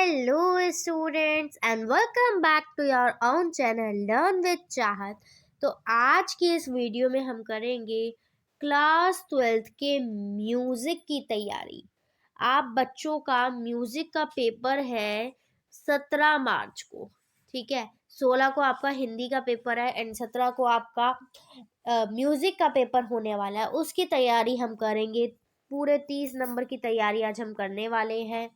Hello students and welcome back to your own channel Learn with चाहत। तो आज की इस वीडियो में हम करेंगे क्लास 12th के म्यूज़िक की तैयारी। आप बच्चों का म्यूज़िक का पेपर है 17 मार्च को, ठीक है। 16 को आपका हिंदी का पेपर है एंड 17 को आपका म्यूज़िक का पेपर होने वाला है। उसकी तैयारी हम करेंगे, पूरे 30 नंबर की तैयारी आज हम करने वाले हैं।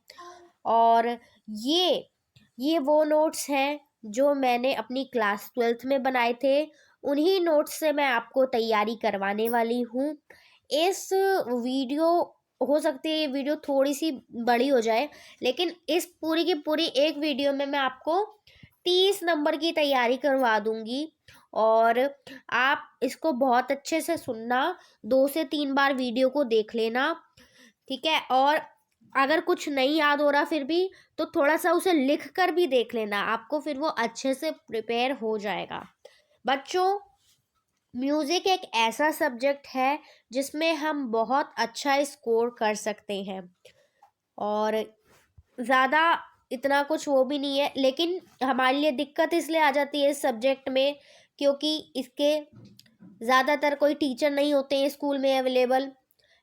और ये वो नोट्स हैं जो मैंने अपनी क्लास 12th में बनाए थे। उन्हीं नोट्स से मैं आपको तैयारी करवाने वाली हूँ। इस वीडियो हो सकती है ये वीडियो थोड़ी सी बड़ी हो जाए, लेकिन इस पूरी की पूरी एक वीडियो में मैं आपको 30 नंबर की तैयारी करवा दूंगी। और आप इसको बहुत अच्छे से सुनना, 2 से 3 बार वीडियो को देख लेना, ठीक है। और अगर कुछ नहीं याद हो रहा फिर भी, तो थोड़ा सा उसे लिख कर भी देख लेना, आपको फिर वो अच्छे से प्रिपेयर हो जाएगा। बच्चों, म्यूज़िक एक ऐसा सब्जेक्ट है जिसमें हम बहुत अच्छा स्कोर कर सकते हैं और ज़्यादा इतना कुछ वो भी नहीं है, लेकिन हमारे लिए दिक्कत इसलिए आ जाती है इस सब्जेक्ट में क्योंकि इसके ज़्यादातर कोई टीचर नहीं होते हैं स्कूल में अवेलेबल,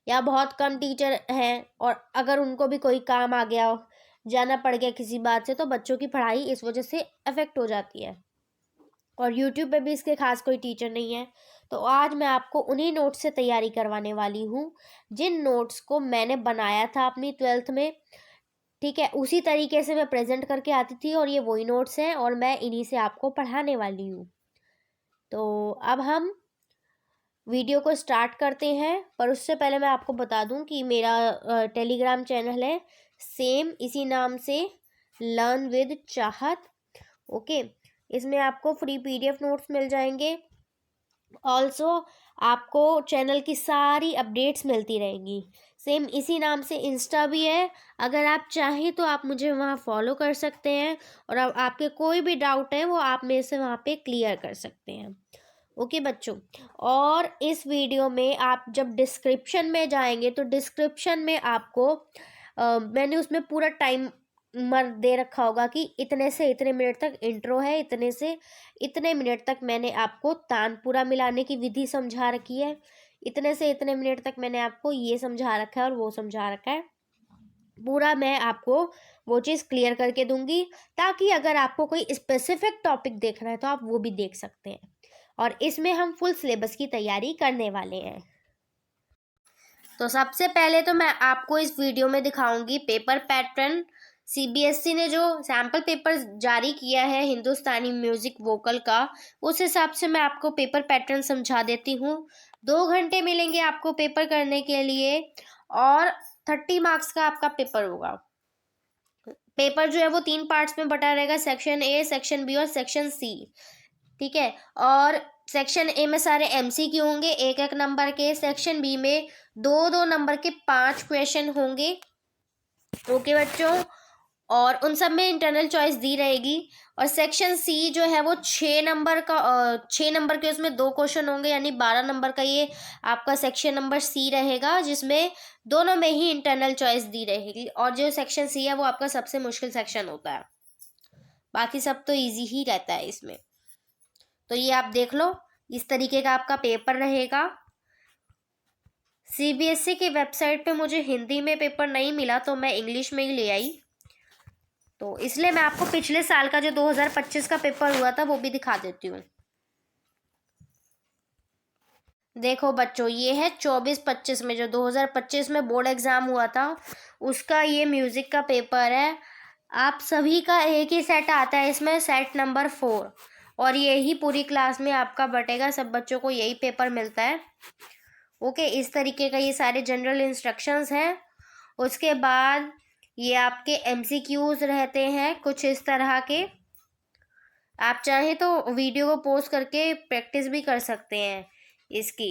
या बहुत कम टीचर हैं। और अगर उनको भी कोई काम आ गया, जाना पड़ गया किसी बात से, तो बच्चों की पढ़ाई इस वजह से अफेक्ट हो जाती है। और यूट्यूब पे भी इसके खास कोई टीचर नहीं है। तो आज मैं आपको उन्हीं नोट्स से तैयारी करवाने वाली हूँ जिन नोट्स को मैंने बनाया था अपनी 12th में, ठीक है। उसी तरीके से मैं प्रेजेंट करके आती थी और ये वही नोट्स हैं और मैं इन्हीं से आपको पढ़ाने वाली हूँ। तो अब हम वीडियो को स्टार्ट करते हैं, पर उससे पहले मैं आपको बता दूं कि मेरा टेलीग्राम चैनल है सेम इसी नाम से, लर्न विद चाहत, ओके। इसमें आपको फ्री पीडीएफ नोट्स मिल जाएंगे। ऑल्सो आपको चैनल की सारी अपडेट्स मिलती रहेंगी। सेम इसी नाम से इंस्टा भी है, अगर आप चाहें तो आप मुझे वहाँ फॉलो कर सकते हैं और अब आपके कोई भी डाउट है वो आप मेरे से वहाँ पे क्लियर कर सकते हैं, ओके बच्चों। और इस वीडियो में आप जब डिस्क्रिप्शन में जाएंगे तो डिस्क्रिप्शन में आपको मैंने उसमें पूरा टाइम मर दे रखा होगा कि इतने से इतने मिनट तक इंट्रो है, इतने से इतने मिनट तक मैंने आपको तानपुरा मिलाने की विधि समझा रखी है, इतने से इतने मिनट तक मैंने आपको ये समझा रखा है और वो समझा रखा है। पूरा मैं आपको वो चीज़ क्लियर करके दूंगी ताकि अगर आपको कोई स्पेसिफिक टॉपिक देखना है तो आप वो भी देख सकते हैं। और इसमें हम फुल सिलेबस की तैयारी करने वाले हैं। तो सबसे पहले तो मैं आपको इस वीडियो में दिखाऊंगी पेपर पैटर्न। सीबीएसई ने जो सैम्पल पेपर जारी किया है हिंदुस्तानी म्यूजिक वोकल का, उस हिसाब से मैं आपको पेपर पैटर्न समझा देती हूँ। 2 घंटे मिलेंगे आपको पेपर करने के लिए और 30 मार्क्स का आपका पेपर होगा। पेपर जो है वो 3 पार्ट्स में बटा रहेगा, सेक्शन ए, सेक्शन बी और सेक्शन सी, ठीक है। और सेक्शन ए में सारे एमसीक्यू होंगे 1-1 नंबर के, सेक्शन बी में 2-2 नंबर के 5 क्वेश्चन होंगे, ओके बच्चों। और उन सब में इंटरनल चॉइस दी रहेगी। और सेक्शन सी जो है वो 6 नंबर का 6 नंबर के उसमें 2 क्वेश्चन होंगे, यानी 12 नंबर का ये आपका सेक्शन नंबर सी रहेगा, जिसमें दोनों में ही इंटरनल चॉइस दी रहेगी। और जो सेक्शन सी है वो आपका सबसे मुश्किल सेक्शन होता है, बाकी सब तो इजी ही रहता है इसमें। तो ये आप देख लो, इस तरीके का आपका पेपर रहेगा। सीबीएसई की वेबसाइट पे मुझे हिंदी में पेपर नहीं मिला तो मैं इंग्लिश में ही ले आई, तो इसलिए मैं आपको पिछले साल का जो 2025 का पेपर हुआ था वो भी दिखा देती हूँ। देखो बच्चों, ये है 24-25 में, जो 2025 में बोर्ड एग्जाम हुआ था उसका ये म्यूजिक का पेपर है। आप सभी का एक ही सेट आता है इसमें, सेट नंबर 4, और यही पूरी क्लास में आपका बटेगा, सब बच्चों को यही पेपर मिलता है, ओके। इस तरीके का ये सारे जनरल इंस्ट्रक्शंस हैं। उसके बाद ये आपके एमसीक्यूज रहते हैं कुछ इस तरह के, आप चाहे तो वीडियो को पॉज करके प्रैक्टिस भी कर सकते हैं इसकी।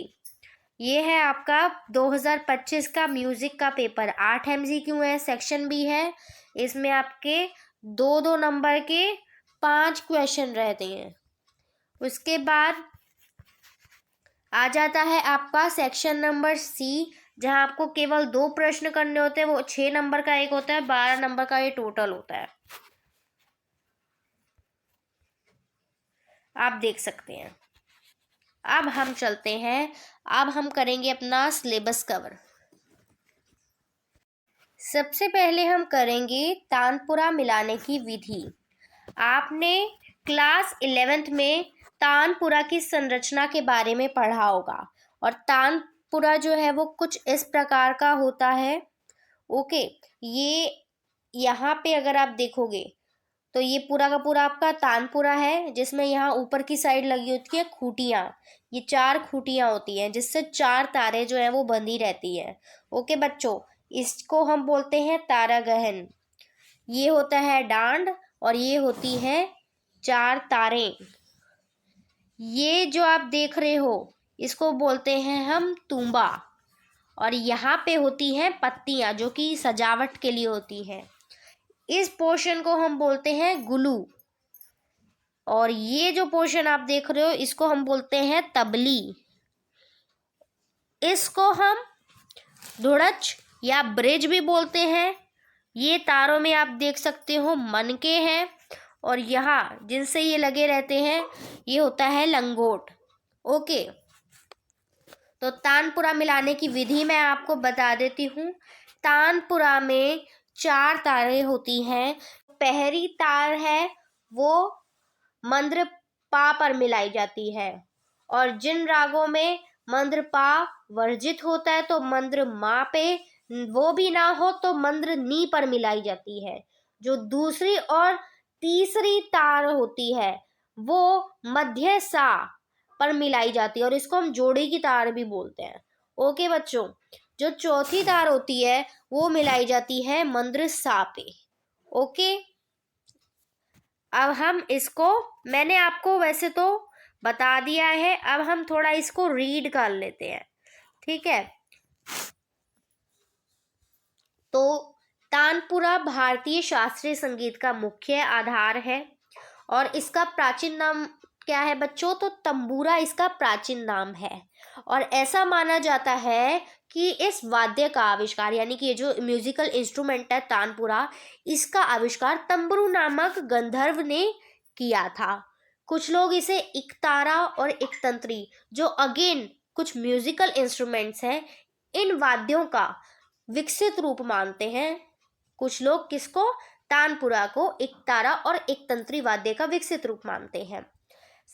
ये है आपका 2025 का म्यूजिक का पेपर, 8 एमसीक्यू है, सेक्शन भी है, इसमें आपके 2-2 नंबर के 5 क्वेश्चन रहते हैं। उसके बाद आ जाता है आपका सेक्शन नंबर सी, जहाँ आपको केवल 2 प्रश्न करने होते हैं, वो 6 नंबर का एक होता है, 12 नंबर का ये टोटल होता है। आप देख सकते हैं। अब हम चलते हैं, अब हम करेंगे अपना सिलेबस कवर। सबसे पहले हम करेंगे तानपुरा मिलाने की विधि। आपने क्लास 11th में तानपुरा की संरचना के बारे में पढ़ा होगा, और तानपुरा जो है वो कुछ इस प्रकार का होता है। ओके, ये यहाँ पे अगर आप देखोगे तो ये पूरा का पूरा आपका तानपुरा है, जिसमें यहाँ ऊपर की साइड लगी होती है खूटियाँ। ये 4 खूटियाँ होती हैं, जिससे 4 तारे जो हैं वो बंधी रहती है। ओके बच्चों, इसको हम बोलते हैं तारा गहन। ये होता है डांड, और ये होती है 4 तारें। ये जो आप देख रहे हो इसको बोलते हैं हम तुम्बा, और यहाँ पे होती हैं पत्तियाँ जो कि सजावट के लिए होती हैं। इस पोर्शन को हम बोलते हैं गुलू, और ये जो पोर्शन आप देख रहे हो इसको हम बोलते हैं तबली। इसको हम धुड़च या ब्रिज भी बोलते हैं। ये तारों में आप देख सकते हो मनके हैं, और यहाँ जिनसे ये लगे रहते हैं ये होता है लंगोट। ओके, तो तानपुरा मिलाने की विधि मैं आपको बता देती हूँ। तानपुरा में 4 तारें होती हैं। पहली तार है वो मंद्र पा पर मिलाई जाती है, और जिन रागों में मंद्र पा वर्जित होता है तो मंद्र मा पे वो भी ना हो तो मंद्र नी पर मिलाई जाती है। जो दूसरी और तीसरी तार होती है वो मध्य सा पर मिलाई जाती है, और इसको हम जोड़ी की तार भी बोलते हैं। ओके बच्चों, जो चौथी तार होती है वो मिलाई जाती है मंद्र सा पे। ओके, अब हम इसको, मैंने आपको वैसे तो बता दिया है, अब हम थोड़ा इसको रीड कर लेते हैं। ठीक है, तो तानपुरा भारतीय शास्त्रीय संगीत का मुख्य आधार है, और इसका प्राचीन नाम क्या है बच्चों? तो तंबूरा इसका प्राचीन नाम है, और ऐसा माना जाता है कि इस वाद्य का आविष्कार, यानी कि ये जो म्यूजिकल इंस्ट्रूमेंट है तानपुरा, इसका आविष्कार तंबरू नामक गंधर्व ने किया था। कुछ लोग इसे इकतारा और इकतंत्री, जो अगेन कुछ म्यूजिकल इंस्ट्रूमेंट्स हैं, इन वाद्यों का विकसित रूप मानते हैं। कुछ लोग किसको? तानपुरा को इकतारा और इकतंत्री वाद्य का विकसित रूप मानते हैं।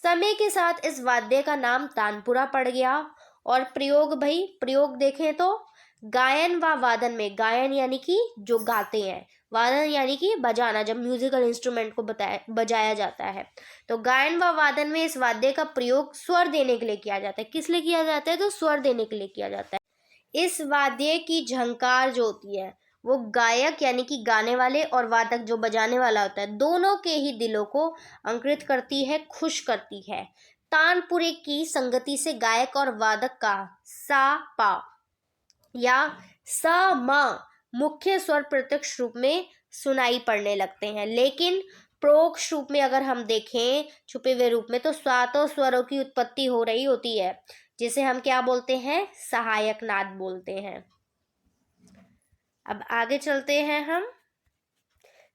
समय के साथ इस वाद्य का नाम तानपुरा पड़ गया, और प्रयोग देखें तो गायन व वादन में, गायन यानी कि जो गाते हैं, वादन यानी कि बजाना, जब म्यूजिकल इंस्ट्रूमेंट को बजाया जाता है, तो गायन व वादन में इस वाद्य का प्रयोग स्वर देने के लिए किया जाता है। किस लिए किया जाता है? तो स्वर देने के लिए किया जाता है। इस वाद्य की झंकार जो होती है वो गायक यानी कि गाने वाले और वादक जो बजाने वाला होता है, दोनों के ही दिलों को अंकृत करती है, खुश करती है। तानपुरे की संगति से गायक और वादक का सा पा या सा मा मुख्य स्वर प्रत्यक्ष रूप में सुनाई पड़ने लगते हैं, लेकिन परोक्ष रूप में अगर हम देखें, छुपे हुए रूप में, तो सातों स्वरों की उत्पत्ति हो रही होती है, जिसे हम क्या बोलते हैं? सहायक नाद बोलते हैं। अब आगे चलते हैं, हम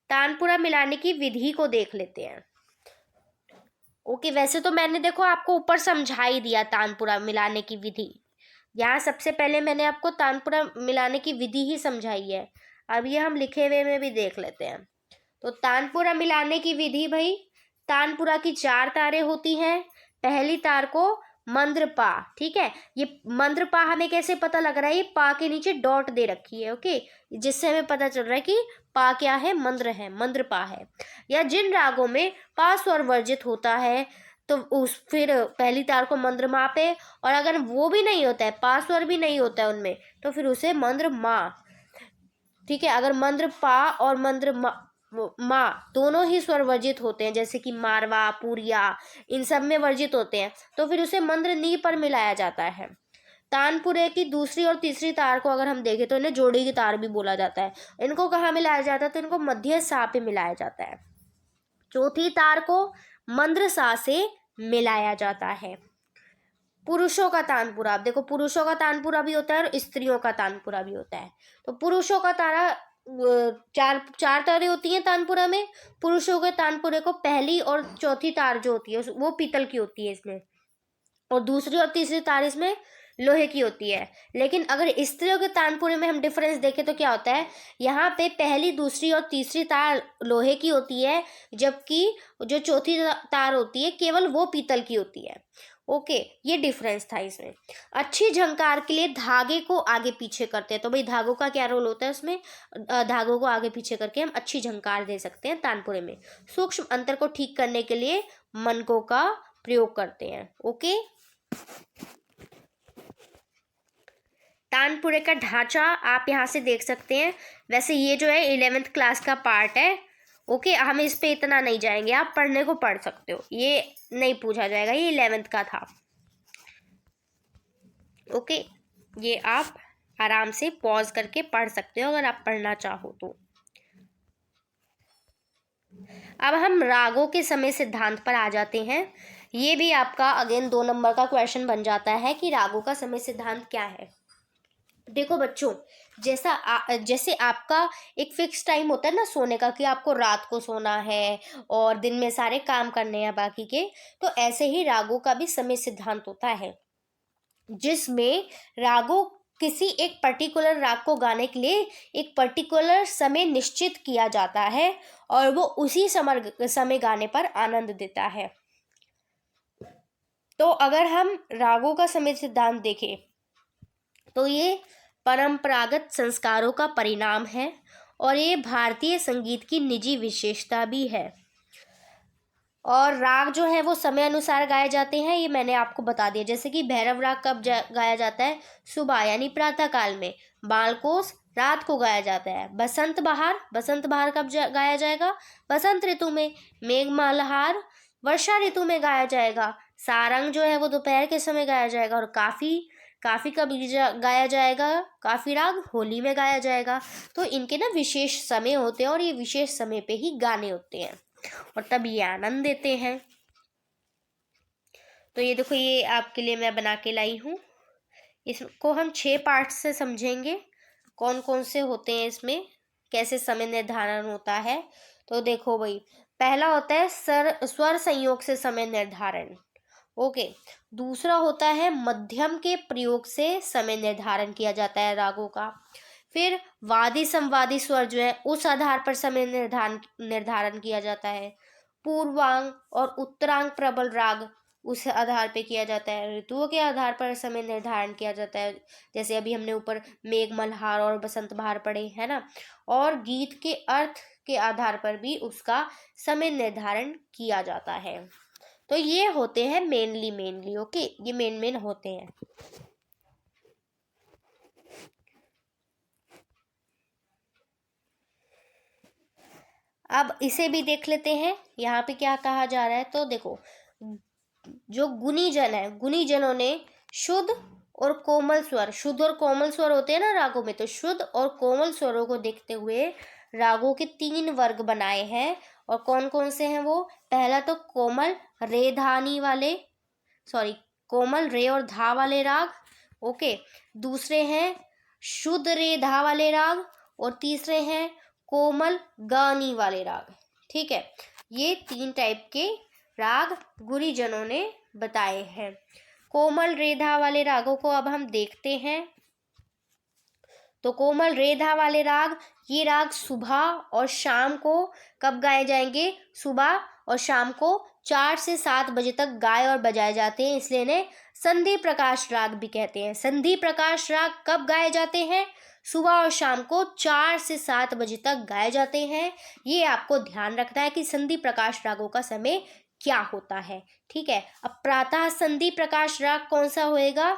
तानपुरा मिलाने की विधि को देख लेते हैं। ओके, वैसे तो मैंने देखो आपको ऊपर समझा ही दिया तानपुरा मिलाने की विधि। यहाँ सबसे पहले मैंने आपको तानपुरा मिलाने की विधि ही समझाई है। अब ये हम लिखे हुए में भी देख लेते हैं। तो तानपुरा मिलाने की विधि भाई, तानपुरा की 4 तारें होती हैं। पहली तार को मंद्र पा, ठीक है, ये मंद्र पा हमें कैसे पता लग रहा है? ये पा के नीचे डॉट दे रखी है, ओके, जिससे हमें पता चल रहा है कि पा क्या है? मंद्र है, मंद्र पा है। या जिन रागों में पा स्वर वर्जित होता है तो फिर पहली तार को मंद्र मा पे, और अगर वो भी नहीं होता है, पा स्वर भी नहीं होता है उनमें, तो फिर उसे मंद्र मा। ठीक है, अगर मंद्र पा और मंद्र मा दोनों ही स्वर वर्जित होते हैं, जैसे कि मारवा, पूरिया, इन सब में वर्जित होते हैं, तो फिर उसे मंद्र नी पर मिलाया जाता है। तानपुरे की दूसरी और तीसरी तार को अगर हम देखें तो इन्हें जोड़ी की तार भी बोला जाता है। इनको कहाँ मिलाया जाता है? तो इनको मध्य सा पे मिलाया जाता है। चौथी तार को मंद्र सा से मिलाया जाता है। पुरुषों का तानपुरा, आप देखो पुरुषों का तानपुरा भी होता है और स्त्रियों का तानपुरा भी होता है। तो पुरुषों का तारा, चार चार तारे होती हैं तानपुरा में। पुरुषों के तानपुरे को पहली और चौथी तार जो होती है वो पीतल की होती है इसमें, और दूसरी और तीसरी तार इसमें लोहे की होती है। लेकिन अगर स्त्रियों के तानपुरे में हम डिफरेंस देखें तो क्या होता है, यहाँ पे पहली, दूसरी और तीसरी तार लोहे की होती है, जबकि जो चौथी तार होती है केवल वो पीतल की होती है। ओके, ये डिफरेंस था इसमें। अच्छी झंकार के लिए धागे को आगे पीछे करते हैं, तो भाई धागों का क्या रोल होता है उसमें, धागों को आगे पीछे करके हम अच्छी झंकार दे सकते हैं तानपुरे में। सूक्ष्म अंतर को ठीक करने के लिए मनकों का प्रयोग करते हैं। ओके, तानपुरे का ढांचा आप यहाँ से देख सकते हैं। वैसे ये जो है 11th क्लास का पार्ट है। ओके, हम इस पे इतना नहीं जाएंगे, आप पढ़ने को पढ़ सकते हो, ये नहीं पूछा जाएगा, ये 11th का था। ओके, ये आप आराम से पॉज करके पढ़ सकते हो अगर आप पढ़ना चाहो तो। अब हम रागों के समय सिद्धांत पर आ जाते हैं। ये भी आपका अगेन 2 नंबर का क्वेश्चन बन जाता है कि रागों का समय सिद्धांत क्या है। देखो बच्चों, जैसे आपका एक फिक्स टाइम होता है ना सोने का, कि आपको रात को सोना है और दिन में सारे काम करने हैं बाकी के, तो ऐसे ही रागों का भी समय सिद्धांत होता है, जिसमें रागों किसी एक पर्टिकुलर राग को गाने के लिए एक पर्टिकुलर समय निश्चित किया जाता है और वो उसी समय गाने पर आनंद देता है। तो अगर हम रागों का समय सिद्धांत देखें तो ये परंपरागत संस्कारों का परिणाम है और ये भारतीय संगीत की निजी विशेषता भी है। और राग जो है वो समय अनुसार गाए जाते हैं, ये मैंने आपको बता दिया। जैसे कि भैरव राग कब गाया जाता है, सुबह यानी प्रातः काल में। बालकोस रात को गाया जाता है। बसंत बहार कब गाया जाएगा, बसंत ऋतु में। मेघमल्हार वर्षा ऋतु में गाया जाएगा। सारंग जो है वो दोपहर के समय गाया जाएगा। और काफी कब गाया जाएगा, काफी राग होली में गाया जाएगा। तो इनके ना विशेष समय होते हैं और ये विशेष समय पे ही गाने होते हैं और तब ये आनंद देते हैं। तो ये देखो, ये आपके लिए मैं बना के लाई हूँ। इसको हम 6 पार्ट से समझेंगे, कौन कौन से होते हैं इसमें, कैसे समय निर्धारण होता है। तो देखो भाई, पहला होता है स्वर संयोग से समय निर्धारण। ओके, दूसरा होता है मध्यम के प्रयोग से समय निर्धारण किया जाता है रागों का। फिर वादी संवादी स्वर जो है उस आधार पर समय निर्धारण किया जाता है। पूर्वांग और उत्तरांग प्रबल राग उस आधार पे किया जाता है। ऋतुओं के आधार पर समय निर्धारण किया जाता है, जैसे अभी हमने ऊपर मेघ मल्हार और बसंत बहार पढ़े है ना। और गीत के अर्थ के आधार पर भी उसका समय निर्धारण किया जाता है। तो ये होते हैं मेनली। ओके, ये मेन होते हैं। अब इसे भी देख लेते हैं, यहाँ पे क्या कहा जा रहा है। तो देखो, जो गुणीजन है, गुणीजनों ने शुद्ध और कोमल स्वर होते हैं ना रागों में, तो शुद्ध और कोमल स्वरों को देखते हुए रागों के 3 वर्ग बनाए हैं। और कौन कौन से हैं वो, पहला तो कोमल रे और धा वाले राग। ओके, दूसरे हैं शुद्ध रे धा वाले राग और तीसरे हैं कोमल गानी वाले राग। ठीक है, ये 3 टाइप के राग गुरुजनों ने बताए हैं। कोमल रेधा वाले रागों को अब हम देखते हैं। तो कोमल रेधा वाले राग, ये राग सुबह और शाम को कब गाए जाएंगे, सुबह और शाम को 4 से 7 बजे तक गाए और बजाए जाते हैं, इसलिए इन्हें संधि प्रकाश राग भी कहते हैं। संधि प्रकाश राग कब गाए जाते हैं, सुबह और शाम को 4 से 7 बजे तक गाए जाते हैं। ये आपको ध्यान रखना है कि संधि प्रकाश रागों का समय क्या होता है। ठीक है, अब प्रातः संधि प्रकाश राग कौन सा होएगा,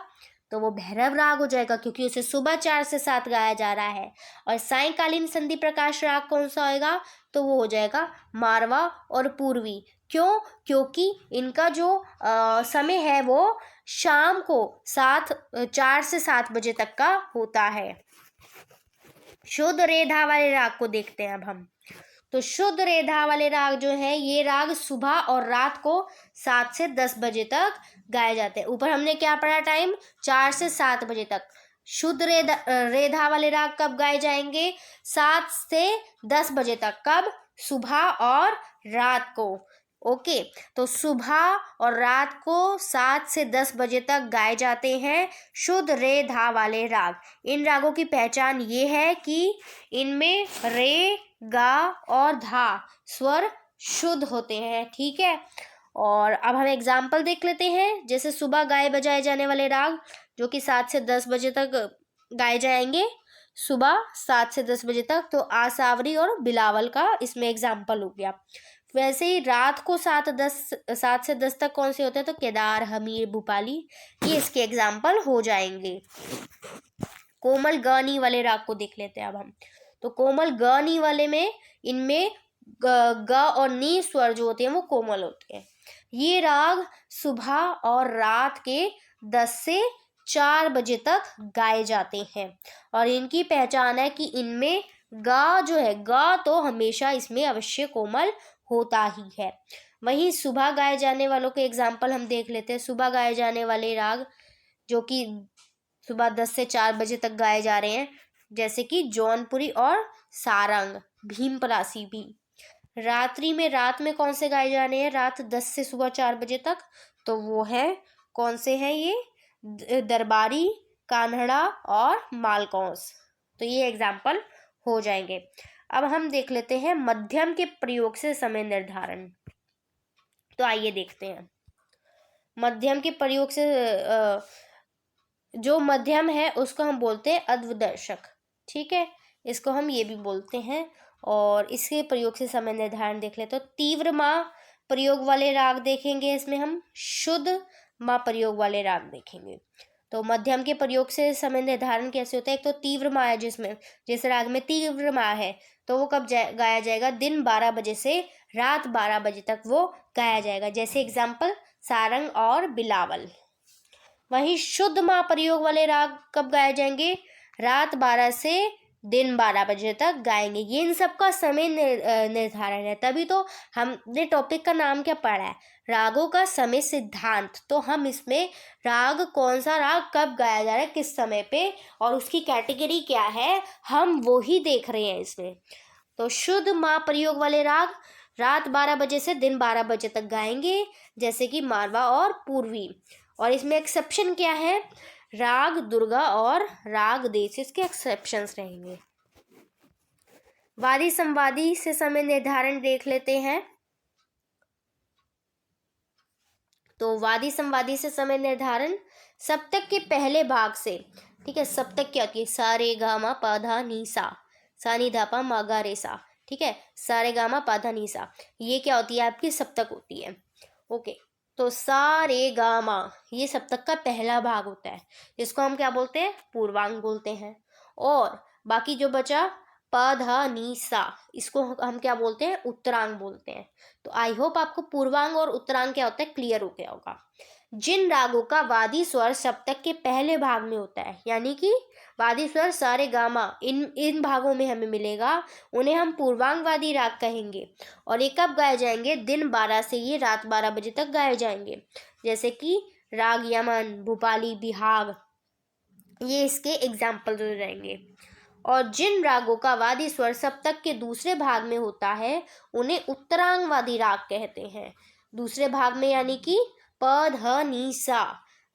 तो वो भैरव राग हो जाएगा, क्योंकि उसे सुबह 4 से 7 गाया जा रहा है। और सायंकालीन संधि प्रकाश राग कौन सा होएगा, तो वो हो जाएगा मारवा और पूर्वी। क्यों, क्योंकि इनका जो समय है वो शाम को 4 से 7 बजे तक का होता है। शुद्ध रेधा वाले राग को देखते हैं अब हम। तो शुद्ध रेधा वाले राग जो है ये राग सुबह और रात को 7 से 10 बजे तक गाए जाते हैं। ऊपर हमने क्या पढ़ा टाइम, 4 से 7 बजे तक। शुद्ध रेधा वाले राग कब गाए जाएंगे, 7 से 10 बजे तक। कब, सुबह और रात को। ओके, तो सुबह और रात को 7 से 10 बजे तक गाए जाते हैं शुद्ध रे धा वाले राग। इन रागों की पहचान ये है कि इनमें रे, गा और धा स्वर शुद्ध होते हैं। ठीक है, और अब हम एग्जाम्पल देख लेते हैं। जैसे सुबह गाए बजाए जाने वाले राग जो कि 7 से 10 बजे तक गाए जाएंगे, सुबह 7 से 10 बजे तक, तो आसावरी और बिलावल का इसमें एग्जाम्पल हो गया। वैसे ही रात को 7 से 10 तक कौन से होते हैं, तो केदार, हमीर, भूपाली, ये इसके एग्जाम्पल हो जाएंगे। कोमल गानी वाले राग को देख लेते हैं अब हम। तो कोमल गानी वाले में इनमें ग और नी स्वर जो होते हैं वो कोमल होते हैं। ये राग सुबह और रात के 10 से 4 बजे तक गाए जाते हैं और इनकी पहचान है कि इनमें गा जो है, गा तो हमेशा इसमें अवश्य कोमल होता ही है। वहीं सुबह गाए जाने वालों के एग्जाम्पल हम देख लेते हैं। सुबह गाए जाने वाले राग जो कि सुबह 10 से 4 बजे तक गाए जा रहे हैं, जैसे कि जौनपुरी और सारंग, भीमपलासी भी। रात्रि में, रात में कौन से गाए जाने हैं, रात 10 से सुबह 4 बजे तक, तो वो है कौन से हैं ये, दरबारी, कान्हड़ा और मालकौंस। तो ये एग्जाम्पल हो जाएंगे। अब हम देख लेते हैं मध्यम के प्रयोग से समय निर्धारण। तो आइए देखते हैं मध्यम के प्रयोग से। जो मध्यम है उसको हम बोलते हैं अद्वदर्शक। ठीक है, इसको हम ये भी बोलते हैं। और इसके प्रयोग से समय निर्धारण देख ले तो तीव्र माँ प्रयोग वाले राग देखेंगे, इसमें हम शुद्ध माँ प्रयोग वाले राग देखेंगे। तो मध्यम के प्रयोग से समय निर्धारण कैसे होता है, एक तो तीव्र माँ है, जिसमें जिस राग में तीव्र माँ है तो वो कब गाया जाएगा, दिन 12 बजे से रात 12 बजे तक वो गाया जाएगा। जैसे एग्जाम्पल सारंग और बिलावल। वहीं शुद्ध माँ प्रयोग वाले राग कब गाए जाएंगे, रात 12 से दिन 12 बजे तक गाएंगे। ये इन सब का समय निर्धारण है, तभी तो हमने टॉपिक का नाम क्या पढ़ा है, रागों का समय सिद्धांत। तो हम इसमें राग, कौन सा राग कब गाया जा रहा है, किस समय पे, और उसकी कैटेगरी क्या है, हम वो ही देख रहे हैं इसमें। तो शुद्ध माँ प्रयोग वाले राग रात 12 बजे से दिन 12 बजे तक गाएंगे, जैसे कि मारवा और पूर्वी। और इसमें एक्सेप्शन क्या है, राग दुर्गा और राग देश, इसके एक्सेप्शंस रहेंगे। वादी संवादी से समय निर्धारण देख लेते हैं। तो वादी संवादी से समय निर्धारण सप्तक के पहले भाग से। ठीक है, सप्तक क्या होती है, सा रे गा मा पा धा नी सा, सा नी धा पा मा गा रे सा। ठीक है, सा रे गा मा पा धा नी सा, ये क्या होती है, आपकी सप्तक होती है। ओके, तो सा रे गा मा ये सप्तक का पहला भाग होता है, इसको हम क्या बोलते हैं, पूर्वांग बोलते हैं। और बाकी जो बचा प ध नी सा, इसको हम क्या बोलते हैं, उत्तरांग बोलते हैं। तो आई होप आपको पूर्वांग और उत्तरांग क्या होता है क्लियर हो गया होगा। जिन रागों का वादी स्वर सप्तक के पहले भाग में होता है, यानी कि वादी स्वर सारे गामा इन भागों में हमें मिलेगा, उन्हें हम पूर्वांग वादी राग कहेंगे। और ये कब गाए जाएंगे, दिन 12 से ये रात 12 बजे तक गाए जाएंगे। जैसे कि राग यमन, भूपाली, बिहाग, ये इसके एग्जाम्पल हो जाएंगे। और जिन रागों का वादी स्वर सप्तक के दूसरे भाग में होता है उन्हें उत्तरांग वादी राग कहते हैं। दूसरे भाग में यानी कि प ध नी सा,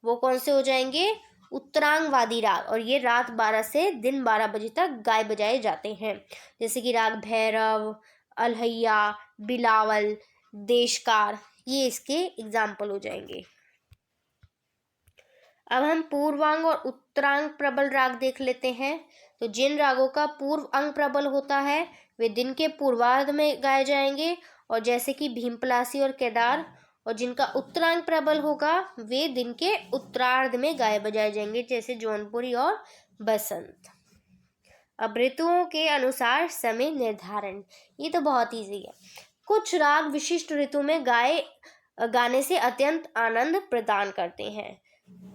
वो कौन से हो जाएंगे, उत्तरांग वादी राग। और ये रात 12 से दिन 12 बजे तक गाए बजाए जाते हैं। जैसे कि राग भैरव, अलहैया, बिलावल, देशकार, ये इसके एग्जाम्पल हो जाएंगे। अब हम पूर्वांग और उत्तरांग प्रबल राग देख लेते हैं। तो जिन रागों का पूर्व अंग प्रबल होता है वे दिन के पूर्वार्ध में गाए जाएंगे, और जैसे कि भीमपलासी और केदार। और जिनका उत्तरांग प्रबल होगा वे दिन के उत्तरार्ध में गाए बजाए जाएंगे, जैसे जौनपुरी और बसंत। अब ऋतुओं के अनुसार समय निर्धारण, ये तो बहुत ईजी है। कुछ राग विशिष्ट ऋतु में गाने से अत्यंत आनंद प्रदान करते हैं।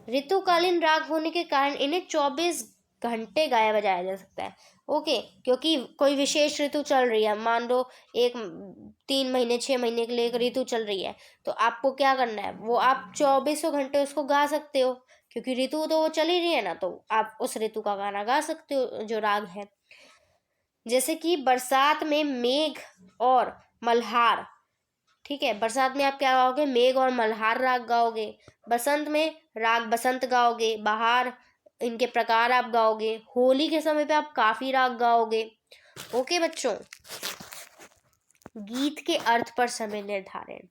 ऋतुकालीन राग होने के कारण इन्हें 24 घंटे गाया बजाया जा सकता है। ओके, क्योंकि कोई विशेष ऋतु चल रही है, मान लो 3 महीने 6 महीने के लिए एक ऋतु चल रही है, तो आपको क्या करना है, वो आप 24 घंटे उसको गा सकते हो, क्योंकि ऋतु तो वो चल ही रही है ना, तो आप उस ऋतु का गाना गा सकते हो जो राग है। जैसे कि बरसात में मेघ और मल्हार, ठीक है, बरसात में आप क्या गाओगे, मेघ और मल्हार राग गाओगे। बसंत में राग बसंत गाओगे। बहार, इनके प्रकार आप गाओगे। होली के समय पे आप काफी राग गाओगे। ओके बच्चों, गीत के अर्थ पर समय निर्धारण,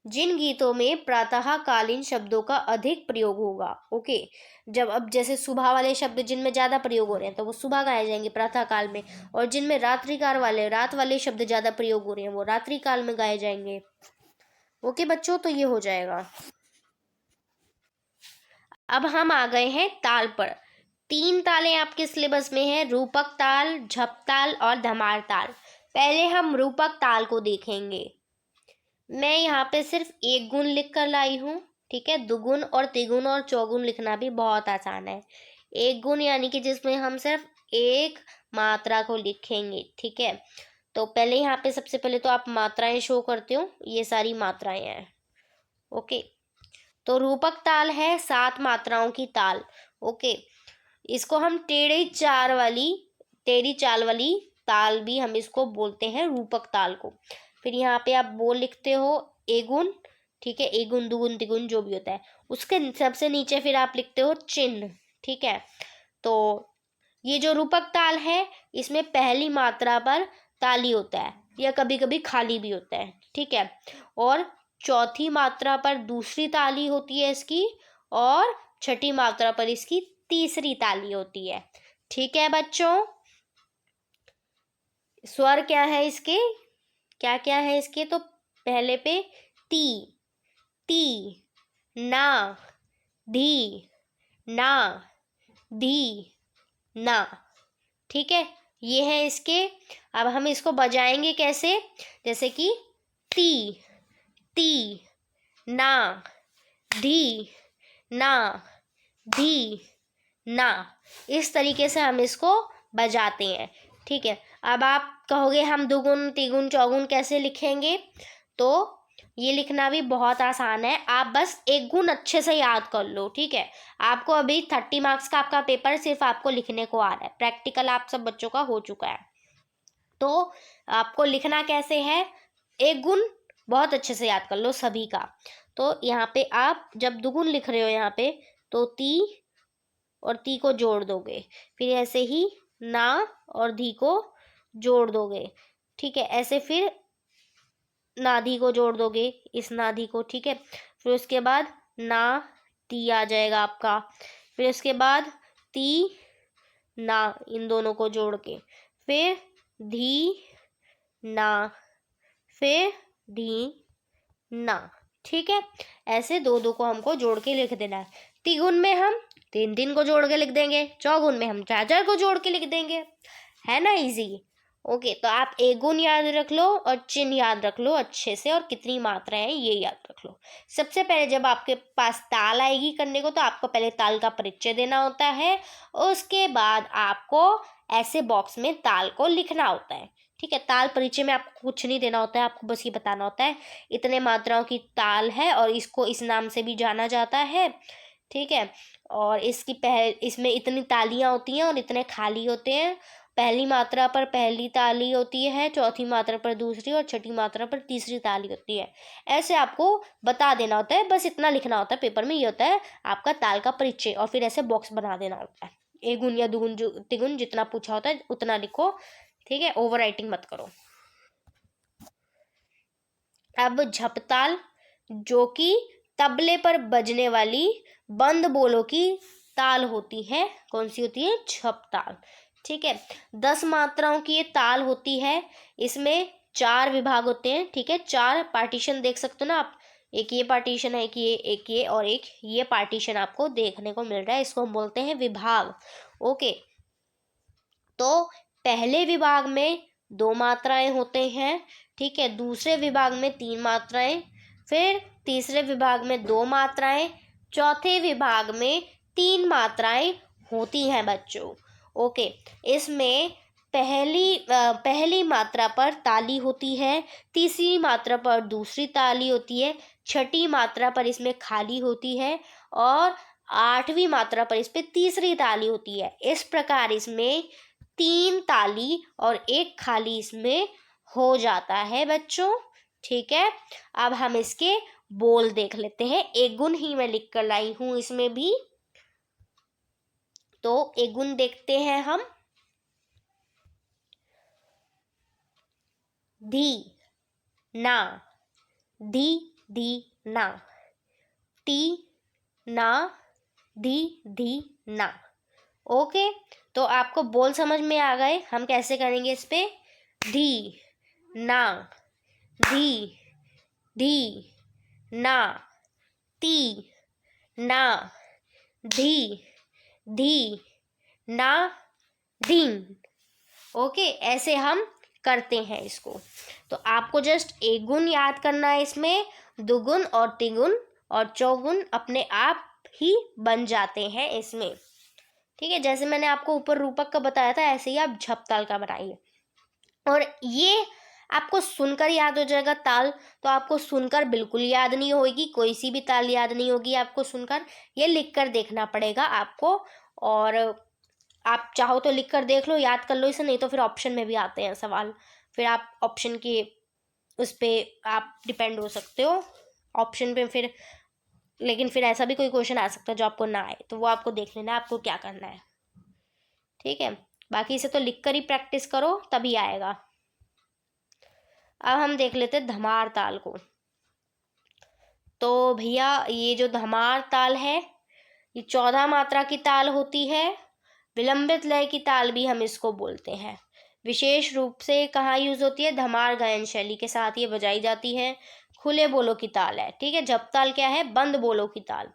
जिन गीतों में प्रातःकालीन शब्दों का अधिक प्रयोग होगा, ओके, जब अब जैसे सुबह वाले शब्द जिनमें ज्यादा प्रयोग हो रहे हैं तो वो सुबह गाए जाएंगे प्रातः काल में, और जिनमें रात वाले शब्द ज्यादा प्रयोग हो रहे हैं वो रात्रि काल में गाए जाएंगे। ओके बच्चों, तो ये हो जाएगा। अब हम आ गए हैं ताल पर। 3 तालें आपके सिलेबस में है, रूपक ताल, झप ताल और धमार ताल। पहले हम रूपक ताल को देखेंगे। मैं यहाँ पे सिर्फ 1 गुण लिख कर लाई हूँ, ठीक है। दुगुन और तिगुन और चौगुन लिखना भी बहुत आसान है। 1 गुण यानी कि जिसमें हम सिर्फ एक मात्रा को लिखेंगे, ठीक है। तो पहले यहाँ पे सबसे पहले तो आप मात्राएं शो करते हो, ये सारी मात्राएं हैं। ओके, तो रूपक ताल है 7 मात्राओं की ताल। ओके, इसको हम टेढ़ी चाल वाली ताल भी हम इसको बोलते हैं, रूपक ताल को। फिर यहाँ पे आप बोल लिखते हो एगुन, ठीक है, एगुन दुगुन तिगुन जो भी होता है, उसके सबसे नीचे फिर आप लिखते हो चिन्ह, ठीक है। तो ये जो रूपक ताल है, इसमें पहली मात्रा पर ताली होता है, या कभी कभी खाली भी होता है, ठीक है। और चौथी मात्रा पर दूसरी ताली होती है इसकी, और छठी मात्रा पर इसकी तीसरी ताली होती है, ठीक है बच्चों। स्वर क्या है इसके, क्या क्या है इसके, तो पहले पे ती, ना, धी, ना, धी, ना, ठीक है, ये है इसके। अब हम इसको बजाएंगे कैसे, जैसे कि ती, ना, धी, ना, धी, ना, इस तरीके से हम इसको बजाते हैं, ठीक है। अब आप कहोगे हम दुगुन तिगुन चौगुन कैसे लिखेंगे, तो ये लिखना भी बहुत आसान है, आप बस 1 गुण अच्छे से याद कर लो, ठीक है। आपको अभी 30 मार्क्स का आपका पेपर सिर्फ आपको लिखने को आ रहा है, प्रैक्टिकल आप सब बच्चों का हो चुका है। तो आपको लिखना कैसे है, 1 गुण बहुत अच्छे से याद कर लो सभी का। तो यहाँ पे आप जब दुगुन लिख रहे हो यहाँ पे, तो ती और ती को जोड़ दोगे, फिर ऐसे ही ना और धी को जोड़ दोगे, ठीक है। ऐसे फिर नाधी को जोड़ दोगे, इस नाधी को, ठीक है। फिर उसके बाद ना ती आ जाएगा आपका, फिर उसके बाद ती ना, इन दोनों को जोड़ के, फिर धी ना, फिर धी ना, ठीक है। ऐसे 2 को हमको जोड़ के लिख देना है। तिगुन में हम 3 को जोड़ के लिख देंगे, चौगुन में हम 4 को जोड़ के लिख देंगे, है ना इजी। ओके, तो आप 1 गुण याद रख लो और चिन्ह याद रख लो अच्छे से, और कितनी मात्राएं हैं ये याद रख लो। सबसे पहले जब आपके पास ताल आएगी करने को, तो आपको पहले ताल का परिचय देना होता है, उसके बाद आपको ऐसे बॉक्स में ताल को लिखना होता है, ठीक है। ताल परिचय में आपको कुछ नहीं देना होता है, आपको बस ये बताना होता है इतने मात्राओं की ताल है और इसको इस नाम से भी जाना जाता है, ठीक है। और इसमें इतनी तालियां होती हैं और इतने खाली होते हैं। पहली मात्रा पर पहली ताली होती है, चौथी मात्रा पर दूसरी, और छठी मात्रा पर तीसरी ताली होती है। ऐसे आपको बता देना होता है, बस इतना लिखना होता है पेपर में, ये होता है आपका ताल का परिचय। और फिर ऐसे बॉक्स बना देना होता है, 1 गुण या 2 गुण तिगुन जितना पूछा होता है उतना लिखो, ठीक है, ओवर राइटिंग मत करो। अब झपताल, जो कि तबले पर बजने वाली बंद बोलों की ताल होती है, कौन सी होती है, झपताल, ठीक है। 10 मात्राओं की ये ताल होती है, इसमें 4 विभाग होते हैं, ठीक है। 4 पार्टीशन देख सकते हो ना आप, एक ये पार्टीशन है, एक ये और एक ये पार्टीशन आपको देखने को मिल रहा है, इसको हम बोलते हैं विभाग। ओके, तो पहले विभाग में 2 मात्राएं होते हैं, ठीक है। दूसरे विभाग में 3 मात्राएं, फिर तीसरे विभाग में 2 मात्राएं, चौथे विभाग में 3 मात्राएं होती हैं बच्चों। ओके, इसमें पहली मात्रा पर ताली होती है, तीसरी मात्रा पर दूसरी ताली होती है, छठी मात्रा पर इसमें खाली होती है और आठवीं मात्रा पर इस पे तीसरी ताली होती है। इस प्रकार इसमें 3 ताली और 1 खाली इसमें हो जाता है बच्चों। ठीक है, अब हम इसके बोल देख लेते हैं। एक गुण ही मैं लिख कर लाई हूं इसमें भी, तो एक गुण देखते हैं हम। धी ना, धी धी ना, टी ना, धी धी ना। ओके, तो आपको बोल समझ में आ गए। हम कैसे करेंगे इस पे? धी ना, धी धी ना, ती ना, धी धी ना, धीन। ओके, ऐसे हम करते हैं इसको। तो आपको जस्ट एक गुण याद करना है, इसमें दुगुन और तिगुन और चौगुन अपने आप ही बन जाते हैं इसमें। ठीक है, जैसे मैंने आपको ऊपर रूपक का बताया था, ऐसे ही आप झपताल का बनाइए। और ये आपको सुनकर याद हो जाएगा ताल, तो आपको सुनकर बिल्कुल याद नहीं होगी, कोई सी भी ताल याद नहीं होगी आपको सुनकर, ये लिख कर देखना पड़ेगा आपको। और आप चाहो तो लिख कर देख लो, याद कर लो इसे, नहीं तो फिर ऑप्शन में भी आते हैं सवाल, फिर आप ऑप्शन के उस पर आप डिपेंड हो सकते हो ऑप्शन पे फिर। लेकिन फिर ऐसा भी कोई क्वेश्चन आ सकता है जो आपको ना आए, तो वो आपको देख लेना है आपको क्या करना है। ठीक है, बाकी इसे तो लिख कर ही प्रैक्टिस करो तभी आएगा। अब हम देख लेते हैं धमार ताल को। तो भैया ये जो धमार ताल है, ये 14 मात्रा की ताल होती है। विलंबित लय की ताल भी हम इसको बोलते हैं। विशेष रूप से कहाँ यूज होती है? धमार गायन शैली के साथ ये बजाई जाती है। खुले बोलों की ताल है। ठीक है, जप ताल क्या है? बंद बोलों की ताल।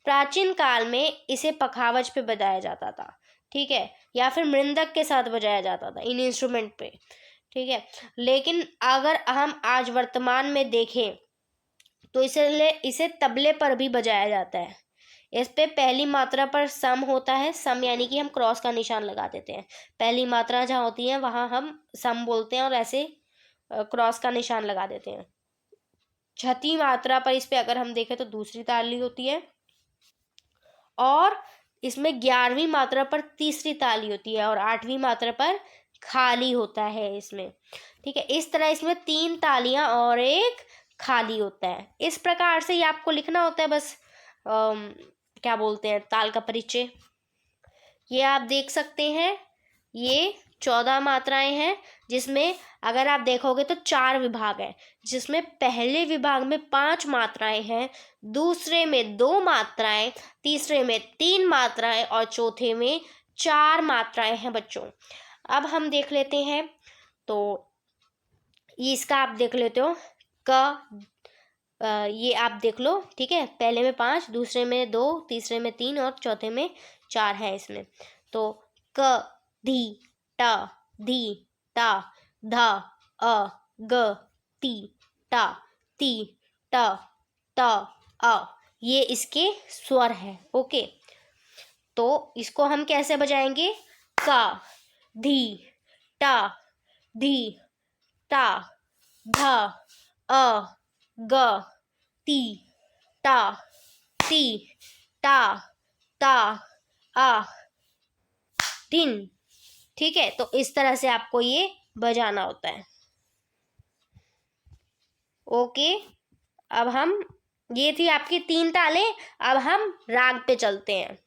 प्राचीन काल में इसे पखावज पे बजाया जाता था। ठीक है, या फिर मृदंग के साथ बजाया जाता था, इन इंस्ट्रूमेंट पे। ठीक है, लेकिन अगर हम आज वर्तमान में देखें तो इसे तबले पर भी बजाया जाता है। इस पे पहली मात्रा पर सम होता है। सम यानी कि हम क्रॉस का निशान लगा देते हैं। पहली मात्रा जहाँ होती है वहाँ हम सम बोलते हैं और ऐसे क्रॉस का निशान लगा देते हैं। छठी मात्रा पर इस पे अगर हम देखें तो दूसरी ताली होती है और इसमें 11वीं मात्रा पर तीसरी ताली होती है और 8वीं मात्रा पर खाली होता है इसमें। ठीक है, इस तरह इसमें 3 तालियां और 1 खाली होता है। इस प्रकार से ही आपको लिखना होता है बस। क्या बोलते हैं, ताल का परिचय। ये आप देख सकते हैं, ये 14 मात्राएं हैं, जिसमें अगर आप देखोगे तो 4 विभाग हैं, जिसमें पहले विभाग में 5 मात्राएं हैं, दूसरे में 2 मात्राएं, तीसरे में 3 मात्राएं और चौथे में 4 मात्राएं हैं बच्चों। अब हम देख लेते हैं, तो ये इसका आप देख लेते हो क, ये आप देख लो। ठीक है, पहले में 5, दूसरे में 2, तीसरे में 3 और चौथे में 4 है इसमें। तो क, धी, ट, धी, ता, ध, अ, ग, ती, टा, ती, ट, त, अ, ये इसके स्वर है। ओके, तो इसको हम कैसे बजाएंगे? क, धी, ट, धी, ता, ध, अ, ग, ती, टा, ती, टा, ता, आ, दिन। ठीक है, तो इस तरह से आपको ये बजाना होता है। ओके, अब हम, ये थी आपकी 3 तालें। अब हम राग पे चलते हैं।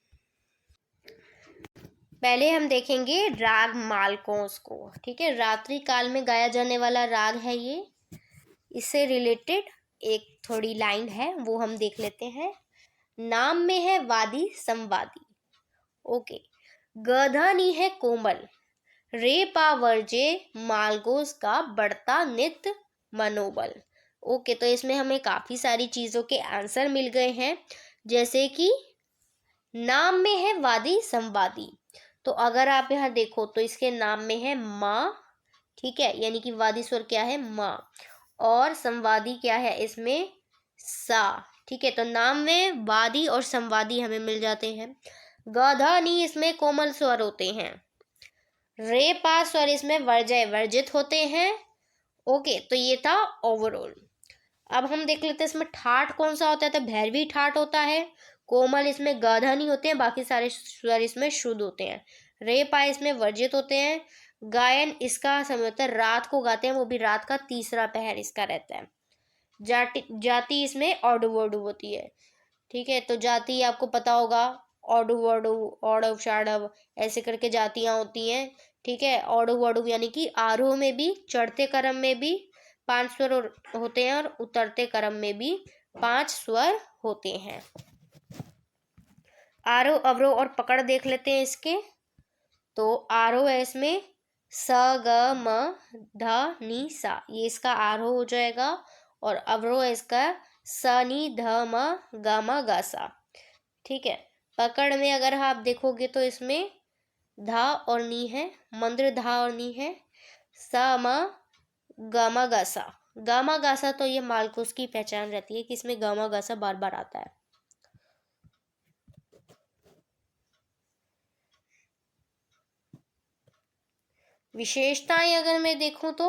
पहले हम देखेंगे राग मालकोंस को। ठीक है, रात्रि काल में गाया जाने वाला राग है ये। इससे रिलेटेड एक थोड़ी लाइन है, वो हम देख लेते हैं। नाम में है वादी संवादी। ओके, गधानी है कोमल, रे पा वर्जे मालगोस का बढ़ता नित्य मनोबल। ओके, तो इसमें हमें काफ़ी सारी चीज़ों के आंसर मिल गए हैं, जैसे कि नाम में है वादी संवादी, तो अगर आप यहाँ देखो तो इसके नाम में है माँ। ठीक है, यानी कि वादी स्वर क्या है? माँ। और संवादी क्या है इसमें? सा। ठीक है, तो नाम में वादी और संवादी हमें मिल जाते हैं। गधानी इसमें कोमल स्वर होते हैं। रे पा स्वर इसमें वर्जय वर्जित होते हैं। ओके, तो ये था ओवरऑल। अब हम देख लेते हैं इसमें ठाठ कौन सा होता है, तो भैरवी ठाठ होता है। कोमल इसमें गाधा नहीं होते हैं, बाकी सारे स्वर इसमें शुद्ध होते हैं। रे पा इसमें वर्जित होते हैं। गायन इसका समय होता है रात को गाते हैं, वो भी रात का तीसरा पहर इसका रहता है। जाति इसमें ऑडु वडु होती है। ठीक है, तो जाति आपको पता होगा, ऑडु वडु, औडव शाडव, ऐसे करके जातियां होती हैं। ठीक है, ऑडु वडु यानी कि आरोह में भी, चढ़ते क्रम में भी 5 स्वर होते हैं और उतरते क्रम में भी 5 स्वर होते हैं। आरोह, अवरोह और पकड़ देख लेते हैं इसके। तो आरोह है इसमें स ग म ध नि सा, ये इसका आरोह हो जाएगा। और अवरोह है इसका स नि ध म ग म ग सा। ठीक है, पकड़ में अगर आप देखोगे तो इसमें धा और नी है, मंद्र धा और नी है, स म ग म ग सा। ग म ग सा तो ये मालकोस की पहचान रहती है कि इसमें ग म ग सा बार बार आता है। विशेषताएं अगर मैं देखूं तो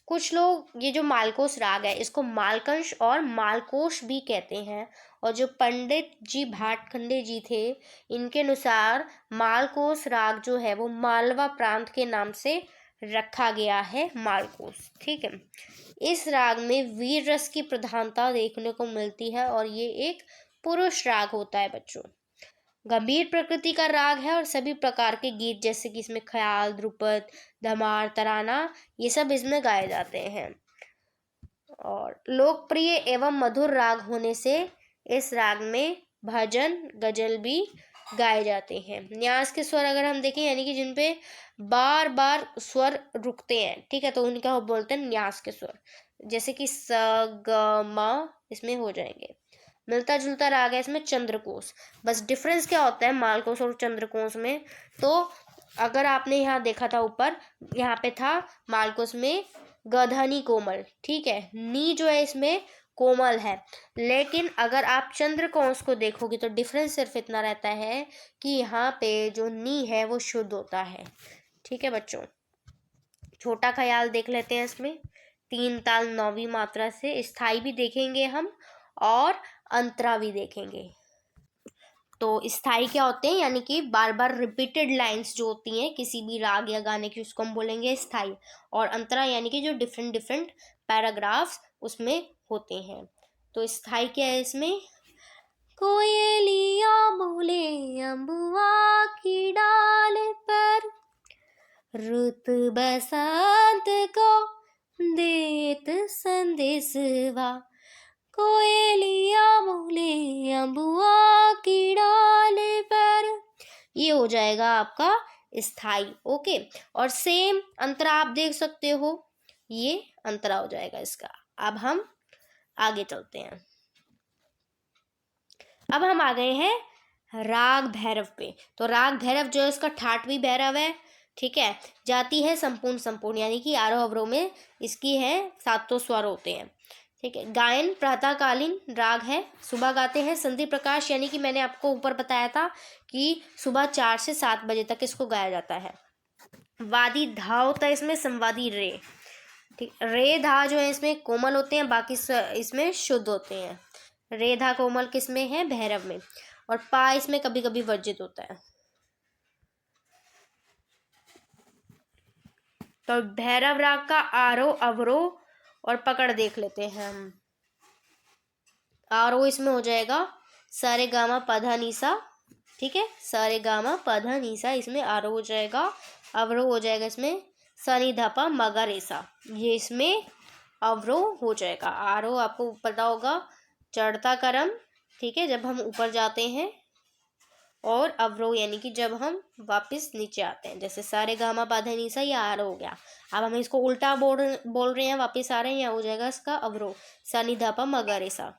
कुछ लोग ये जो मालकोस राग है इसको मालकंश और मालकोश भी कहते हैं। और जो पंडित जी भाटखंडे जी थे, इनके अनुसार मालकोस राग जो है वो मालवा प्रांत के नाम से रखा गया है, मालकोस। ठीक है, इस राग में वीर रस की प्रधानता देखने को मिलती है और ये एक पुरुष राग होता है बच्चों। गंभीर प्रकृति का राग है और सभी प्रकार के गीत जैसे कि इसमें ख्याल, ध्रुपद, धमार, तराना, ये सब इसमें गाए जाते हैं। और लोकप्रिय एवं मधुर राग होने से इस राग में भजन, गजल भी गाए जाते हैं। न्यास के स्वर अगर हम देखें, यानी कि जिन पे बार बार स्वर रुकते हैं, ठीक है, तो उनका बोलते हैं न्यास के स्वर, जैसे कि स ग म इसमें हो जाएंगे। मिलता जुलता राग है इसमें चंद्रकोश। बस डिफरेंस क्या होता है मालकोश और चंद्रकोश में, तो अगर आपने यहाँ देखा था ऊपर, यहाँ पे था मालकोश में गधनी कोमल, ठीक है, नी जो है इसमें कोमल है। लेकिन अगर आप चंद्रकोश को देखोगे तो डिफरेंस सिर्फ इतना रहता है कि यहाँ पे जो नी है वो शुद्ध होता है। ठीक है बच्चों, छोटा ख्याल देख लेते हैं इसमें। 3 ताल 9वीं मात्रा से स्थाई भी देखेंगे हम और अंतरा भी देखेंगे। तो स्थाई क्या होते हैं, यानी कि बार बार रिपीटेड लाइंस जो होती हैं किसी भी राग या गाने की, उसको हम बोलेंगे स्थाई। और अंतरा यानी कि जो डिफरेंट डिफरेंट पैराग्राफ्स उसमें होते हैं। तो स्थाई क्या है इसमें, कोयलिया बोले अम्बुआ की डाल पर, रुत बसंत को देत संदेशवा, कोयलिया बोले अम्बुआ की डाल पर, ये हो जाएगा आपका स्थाई। ओके, और सेम अंतरा आप देख सकते हो, ये अंतरा हो जाएगा इसका। अब हम आगे चलते हैं। अब हम आ गए हैं राग भैरव पे। तो राग भैरव जो है इसका ठाठवी भैरव है। ठीक है, जाति है संपूर्ण संपूर्ण, यानी कि आरोह अवरोह में इसकी है 7 स्वर होते हैं। ठीक है, गायन प्रातःकालीन राग है, सुबह गाते हैं संधि प्रकाश, यानी कि मैंने आपको ऊपर बताया था कि सुबह 4 से 7 बजे तक इसको गाया जाता है। वादी धा होता है इसमें, संवादी रे। ठीक, रे धा जो है इसमें कोमल होते हैं, बाकी इसमें शुद्ध होते हैं। रे धा कोमल किस में है, भैरव में। और पा इसमें कभी कभी वर्जित होता है। तो भैरव राग का आरोह, अवरोह और पकड़ देख लेते हैं हम। आरोह इसमें हो जाएगा सारे गामा पधा निसा। ठीक है, सारे गामा पधा निसा इसमें आरोह हो जाएगा। अवरोह हो जाएगा इसमें सनी धापा मगा रेसा, ये इसमें अवरोह हो जाएगा। आरोह आपको पता होगा चढ़ता क्रम, ठीक है, जब हम ऊपर जाते हैं, और अवरोह यानी कि जब हम वापस नीचे आते हैं, जैसे सारे गामा पाधा निसा, ये आरोह हो गया। अब हम इसको उल्टा बोल रहे हैं, वापस आ रहे हैं, यहाँ हो जाएगा इसका अवरोह सनी धापा मगा रेसा।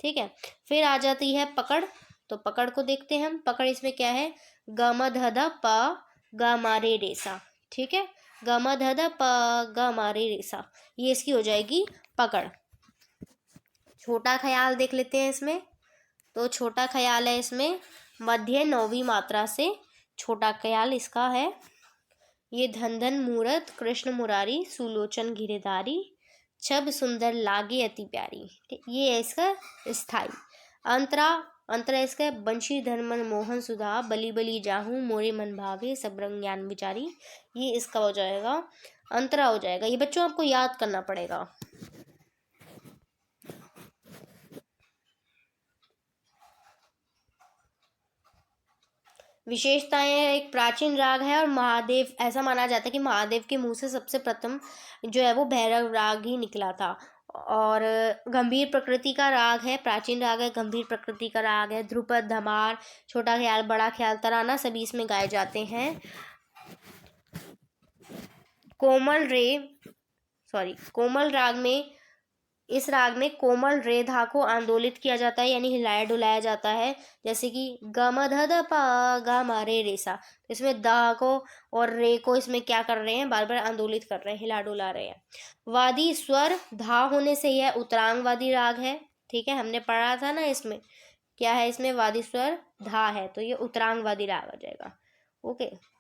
ठीक है, फिर आ जाती है पकड़। तो पकड़ को देखते हैं हम। पकड़ इसमें क्या है, गामा धधा प गामा रे रेसा। ठीक है, गामा धधा प गामा रे रेसा, ये इसकी हो जाएगी पकड़। छोटा ख्याल देख लेते हैं इसमें। तो छोटा ख्याल है इसमें मध्य 9वीं मात्रा से, छोटा ख्याल इसका है, ये धन धन मूरत कृष्ण मुरारी, सुलोचन गिरधारी, छब सुंदर लागे अति प्यारी। ये है इसका स्थाई। अंतरा, अंतरा इसका बंशी धर्मन मोहन सुधा, बली बली जाहू मोरे मन भावे, सब रंग ज्ञान विचारी। ये इसका हो जाएगा अंतरा हो जाएगा। ये बच्चों आपको याद करना पड़ेगा। विशेषताएं, एक प्राचीन राग है और महादेव, ऐसा माना जाता है कि महादेव के मुंह से सबसे प्रथम जो है वो भैरव राग ही निकला था। और गंभीर प्रकृति का राग है, प्राचीन राग है, गंभीर प्रकृति का राग है। ध्रुपद, धमार, छोटा ख्याल, बड़ा ख्याल, तराना सभी इसमें गाए जाते हैं। कोमल राग में, इस राग में कोमल रेधा को आंदोलित किया जाता है, यानी हिलाया डुलाया जाता है। जैसे कि ग म ध द प ग म रे रे सा, इसमें द को और रे को इसमें क्या कर रहे हैं, बार बार आंदोलित कर रहे हैं, हिला डुला रहे हैं। वादी स्वर धा होने से यह उत्तरांगवादी राग है। ठीक है, हमने पढ़ा था ना, इसमें क्या है, इसमें वादी स्वर धा है, तो ये उत्तरांगवादी राग आ जाएगा। ओके,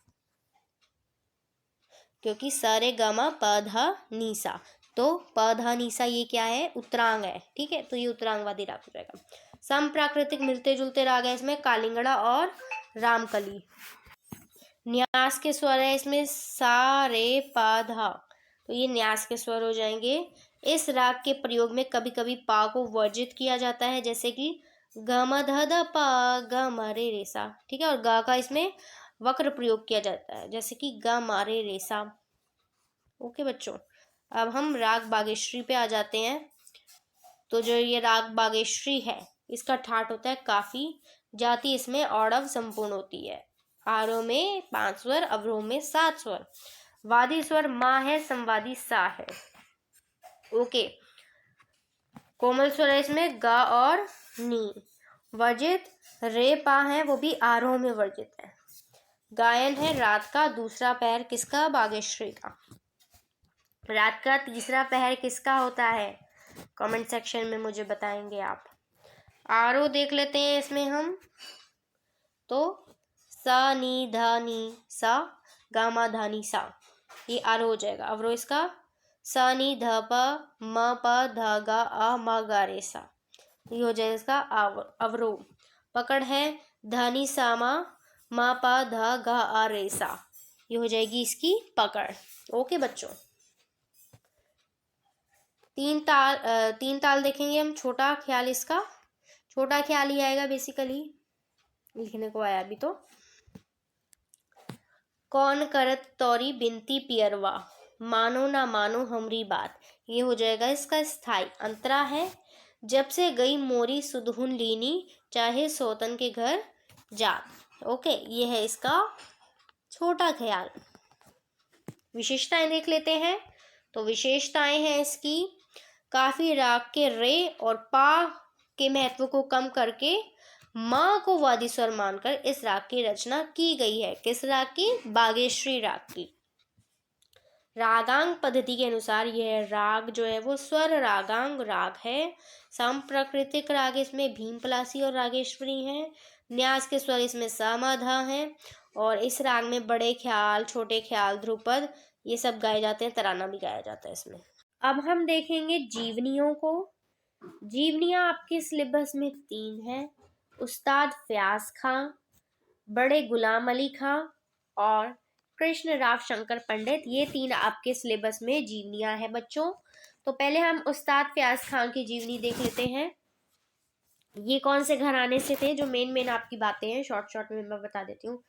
क्योंकि स रे ग म प ध नी सा, तो प ध नी सा ये क्या है, उत्तरांग है। ठीक है, तो ये उत्तरांगवादी राग हो जाएगा। सम प्राकृतिक मिलते जुलते राग है इसमें, कालिंगड़ा और रामकली। न्यास के स्वर है इसमें सा रे पा धा, तो ये न्यास के स्वर हो जाएंगे। इस राग के प्रयोग में कभी कभी पा को वर्जित किया जाता है, जैसे कि ग म ध द प ग म रे रे सा। ठीक है, और गा का इसमें वक्र प्रयोग किया जाता है, जैसे कि ग म रे रे सा। ओके बच्चों, अब हम राग बागेश्वरी पे आ जाते हैं। तो जो ये राग बागेश्वरी है, इसका ठाट होता है काफी, जाति इसमें औडव संपूर्ण होती है। आरोह में 5 स्वर, अवरोह में 7 स्वर। वादी स्वर मा है, संवादी सा है। ओके, कोमल स्वर है इसमें गा और नी। वर्जित रे पा है, वो भी आरोह में वर्जित है। गायन है रात का दूसरा पैर, किसका, बागेश्वरी का। रात का तीसरा पहर किसका होता है, कमेंट सेक्शन में मुझे बताएंगे आप। आरोह देख लेते हैं इसमें हम, तो सा नी ध नी सा, गा मा धा नी सा, ये आरोह हो जाएगा। अवरोह इसका सा नी ध प म प ध गा अ म गा रे सा, ये हो जाएगा इसका अवरोह। पकड़ है ध नी सा म प ध गा अ रे सा, ये हो जाएगी इसकी पकड़। ओके बच्चों, तीन ताल देखेंगे हम। छोटा ख्याल, इसका छोटा ख्याल ही आएगा बेसिकली, लिखने को आया अभी तो। कौन करत तौरी बिनती पियरवा, मानो ना मानो हमरी बात, ये हो जाएगा इसका स्थाई। अंतरा है जब से गई मोरी सुधुन लीनी, चाहे सौतन के घर जात। ओके, ये है इसका छोटा ख्याल। विशेषताएं देख लेते हैं। तो विशेषताएं हैं इसकी, काफी राग के रे और पा के महत्व को कम करके माँ को वादी स्वर मानकर इस राग की रचना की गई है। किस राग की, बागेश्वरी राग की। रागांग पद्धति के अनुसार यह राग जो है वो स्वर रागांग राग है। सम प्राकृतिक राग इसमें भीमपलासी और रागेश्वरी हैं। न्यास के स्वर इसमें समाधा हैं, और इस राग में बड़े ख्याल, छोटे ख्याल, ध्रुपद ये सब गाए जाते हैं, तराना भी गाया जाता है इसमें। अब हम देखेंगे जीवनियों को। जीवनियाँ आपके सिलेबस में 3 हैं, उस्ताद फयाज खां, बड़े गुलाम अली खां और कृष्ण राव शंकर पंडित, ये 3 आपके सिलेबस में जीवनियाँ हैं बच्चों। तो पहले हम उस्ताद फयाज खां की जीवनी देख लेते हैं। ये कौन से घराने से थे, जो मेन आपकी बातें हैं शॉर्ट में मैं बता देती हूँ।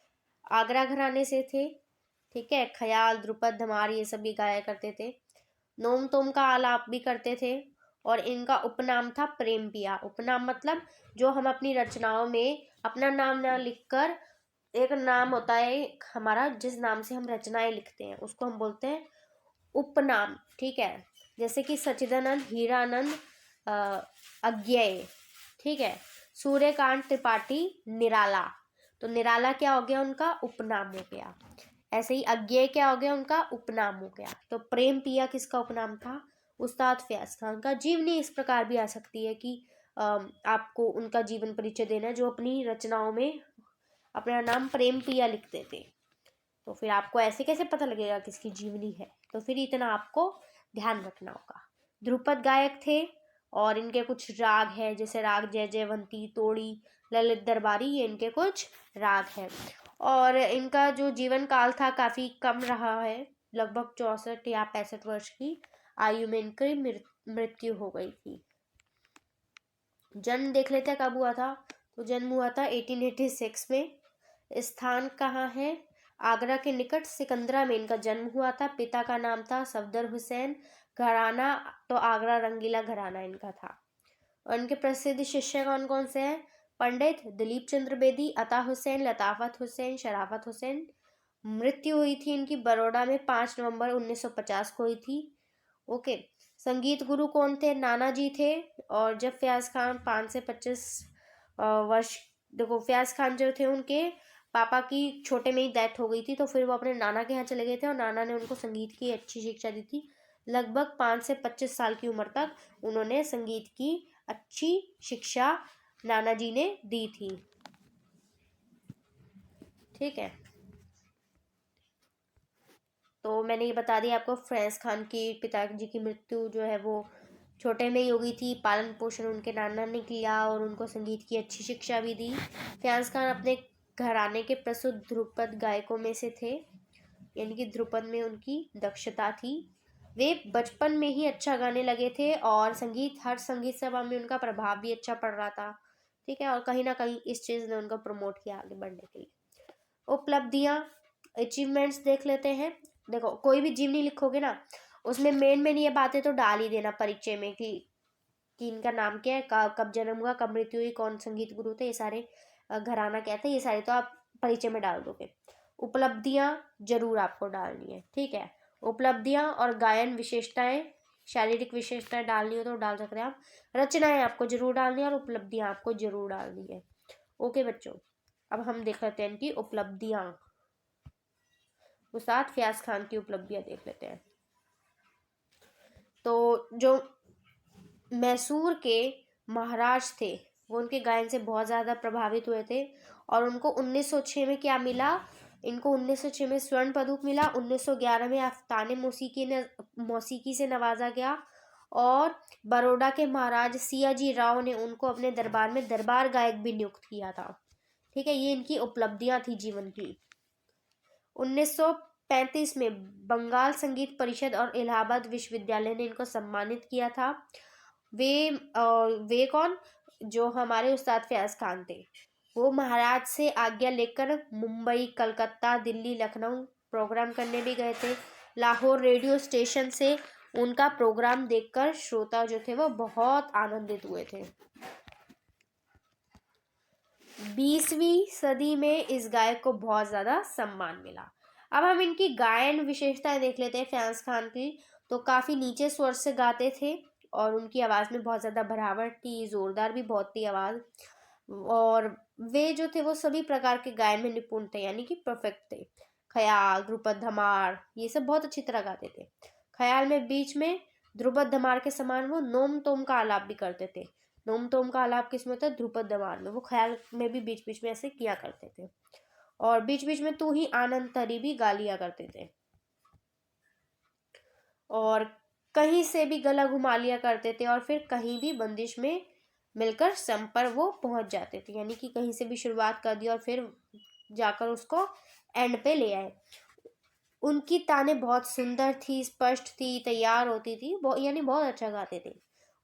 आगरा घराने से थे। ठीक है, ख्याल, ध्रुपद, धमार ये सब भी गाया करते थे। नोम तोम का आलाप भी करते थे, और इनका उपनाम था प्रेम पिया। उपनाम मतलब जो हम अपनी रचनाओं में अपना नाम ना लिखकर, एक नाम होता है हमारा, जिस नाम से हम रचनाएं लिखते हैं उसको हम बोलते हैं उपनाम। ठीक है, जैसे कि सच्चिदानंद, हीरानंद, अज्ञेय। ठीक है, सूर्यकांत त्रिपाठी, निराला, तो निराला क्या हो गया, उनका उपनाम हो गया। ऐसे ही अज्ञेय क्या हो गया, उनका उपनाम हो गया। तो प्रेम पिया किसका उपनाम था, उस्ताद फयाज खान का। जीवनी इस प्रकार भी आ सकती है कि आपको उनका जीवन परिचय देना, जो अपनी रचनाओं में अपना नाम प्रेम पिया लिखते थे। तो फिर आपको ऐसे कैसे पता लगेगा किसकी जीवनी है, तो फिर इतना आपको ध्यान रखना होगा। ध्रुपद गायक थे और इनके कुछ राग है, जैसे राग जय जयवंती, तोड़ी, ललित दरबारी, ये इनके कुछ राग हैं। और इनका जो जीवन काल था काफ़ी कम रहा है, लगभग 64 या 65 वर्ष की आयु में इनकी मृत्यु हो गई थी। जन्म देख लेते हैं कब हुआ था, तो जन्म हुआ था 1886 में। स्थान कहाँ है, आगरा के निकट सिकंदरा में इनका जन्म हुआ था। पिता का नाम था सफदर हुसैन। घराना तो आगरा रंगीला घराना इनका था। और इनके प्रसिद्ध शिष्य कौन कौन से हैं, पंडित दिलीप चंद्र बेदी, अता हुसैन, लताफत हुसैन, शराफत हुसैन। मृत्यु हुई थी इनकी बड़ौदा में 5 नवंबर 1950 को हुई थी। ओके। संगीत गुरु कौन थे, नाना जी थे। और जब फयाज खान 5 से 25 वर्ष, देखो फयाज खान जो थे उनके पापा की छोटे में ही डेथ हो गई थी, तो फिर वो अपने नाना के यहाँ चले गए थे और नाना ने उनको संगीत की अच्छी शिक्षा दी थी। लगभग 5 से 25 साल की उम्र तक उन्होंने संगीत की अच्छी शिक्षा नाना जी ने दी थी। ठीक है, तो मैंने ये बता दिया आपको। फयाज खान की पिताजी की मृत्यु जो है वो छोटे में ही हो गई थी। पालन पोषण उनके नाना ने किया और उनको संगीत की अच्छी शिक्षा भी दी। फयाज खान अपने घराने के प्रसिद्ध ध्रुपद गायकों में से थे, यानी कि ध्रुपद में उनकी दक्षता थी। वे बचपन में ही अच्छा गाने लगे थे और हर संगीत सभा में उनका प्रभाव भी अच्छा पड़ रहा था। ठीक है, और कहीं ना कहीं इस चीज़ ने उनको प्रमोट किया आगे बढ़ने के लिए। उपलब्धियां, अचीवमेंट्स देख लेते हैं। देखो कोई भी जीवनी लिखोगे ना, उसमें मेन ये बातें तो डाल ही देना परिचय में कि इनका नाम क्या है, कब जन्म हुआ, कब मृत्यु हुई, कौन संगीत गुरु थे, ये सारे घराना क्या था, ये सारे तो आप परिचय में डाल दोगे। उपलब्धियां जरूर आपको डालनी है। ठीक है, उपलब्धियां और गायन विशेषताएं, शारीरिक विशेषताएं डालनी हो तो डाल सकते हैं आप। रचनाएं आपको जरूर डालनी है और उपलब्धियां आपको जरूर डालनी है। ओके बच्चों, अब हम देख लेते हैं इनकी उपलब्धियां। उस्ताद फयाज खान की उपलब्धियां देख लेते हैं। तो जो मैसूर के महाराज थे वो उनके गायन से बहुत ज़्यादा प्रभावित हुए थे और उनको 1906 में क्या मिला, इनको 1906 में स्वर्ण पदक मिला। 1911 में आफताने मौसीकी से नवाजा गया और बड़ौदा के महाराज सियाजी राव ने उनको अपने दरबार में दरबार गायक भी नियुक्त किया था। ठीक है, ये इनकी उपलब्धियां थी जीवन की। 1935 में बंगाल संगीत परिषद और इलाहाबाद विश्वविद्यालय ने इनको सम्मानित किया था। वे कौन, जो हमारे उस्ताद फयाज खान थे, वो महाराज से आज्ञा लेकर मुंबई, कलकत्ता, दिल्ली, लखनऊ प्रोग्राम करने भी गए थे। लाहौर रेडियो स्टेशन से उनका प्रोग्राम देखकर श्रोता जो थे वो बहुत आनंदित हुए थे। 20वीं सदी में इस गायक को बहुत ज़्यादा सम्मान मिला। अब हम इनकी गायन विशेषताएं देख लेते हैं फयाज खान की। तो काफ़ी नीचे स्वर से गाते थे और उनकी आवाज़ में बहुत ज़्यादा भरावट थी, ज़ोरदार भी बहुत थी आवाज़। और वे जो थे वो सभी प्रकार के गायन में निपुण थे, यानी कि परफेक्ट थे। ख्याल, ध्रुपद धमार, ये सब बहुत अच्छी तरह गाते थे। ख्याल में बीच में ध्रुपद धमार के समान वो नोम तोम का आलाप भी करते थे। नोम तोम का आलाप किसमें होता है, ध्रुपद धमार में। वो ख्याल में भी बीच बीच में ऐसे किया करते थे और बीच बीच में तू ही आनंद तरी भी गा लिया करते थे और कहीं से भी गला घुमा लिया करते थे और फिर कहीं भी बंदिश में मिलकर सम पर वो पहुंच जाते थे, यानी कि कहीं से भी शुरुआत कर दी और फिर जाकर उसको एंड पे ले आए। उनकी तानें बहुत सुंदर थी, स्पष्ट थी, तैयार होती थी, यानी बहुत अच्छा गाते थे।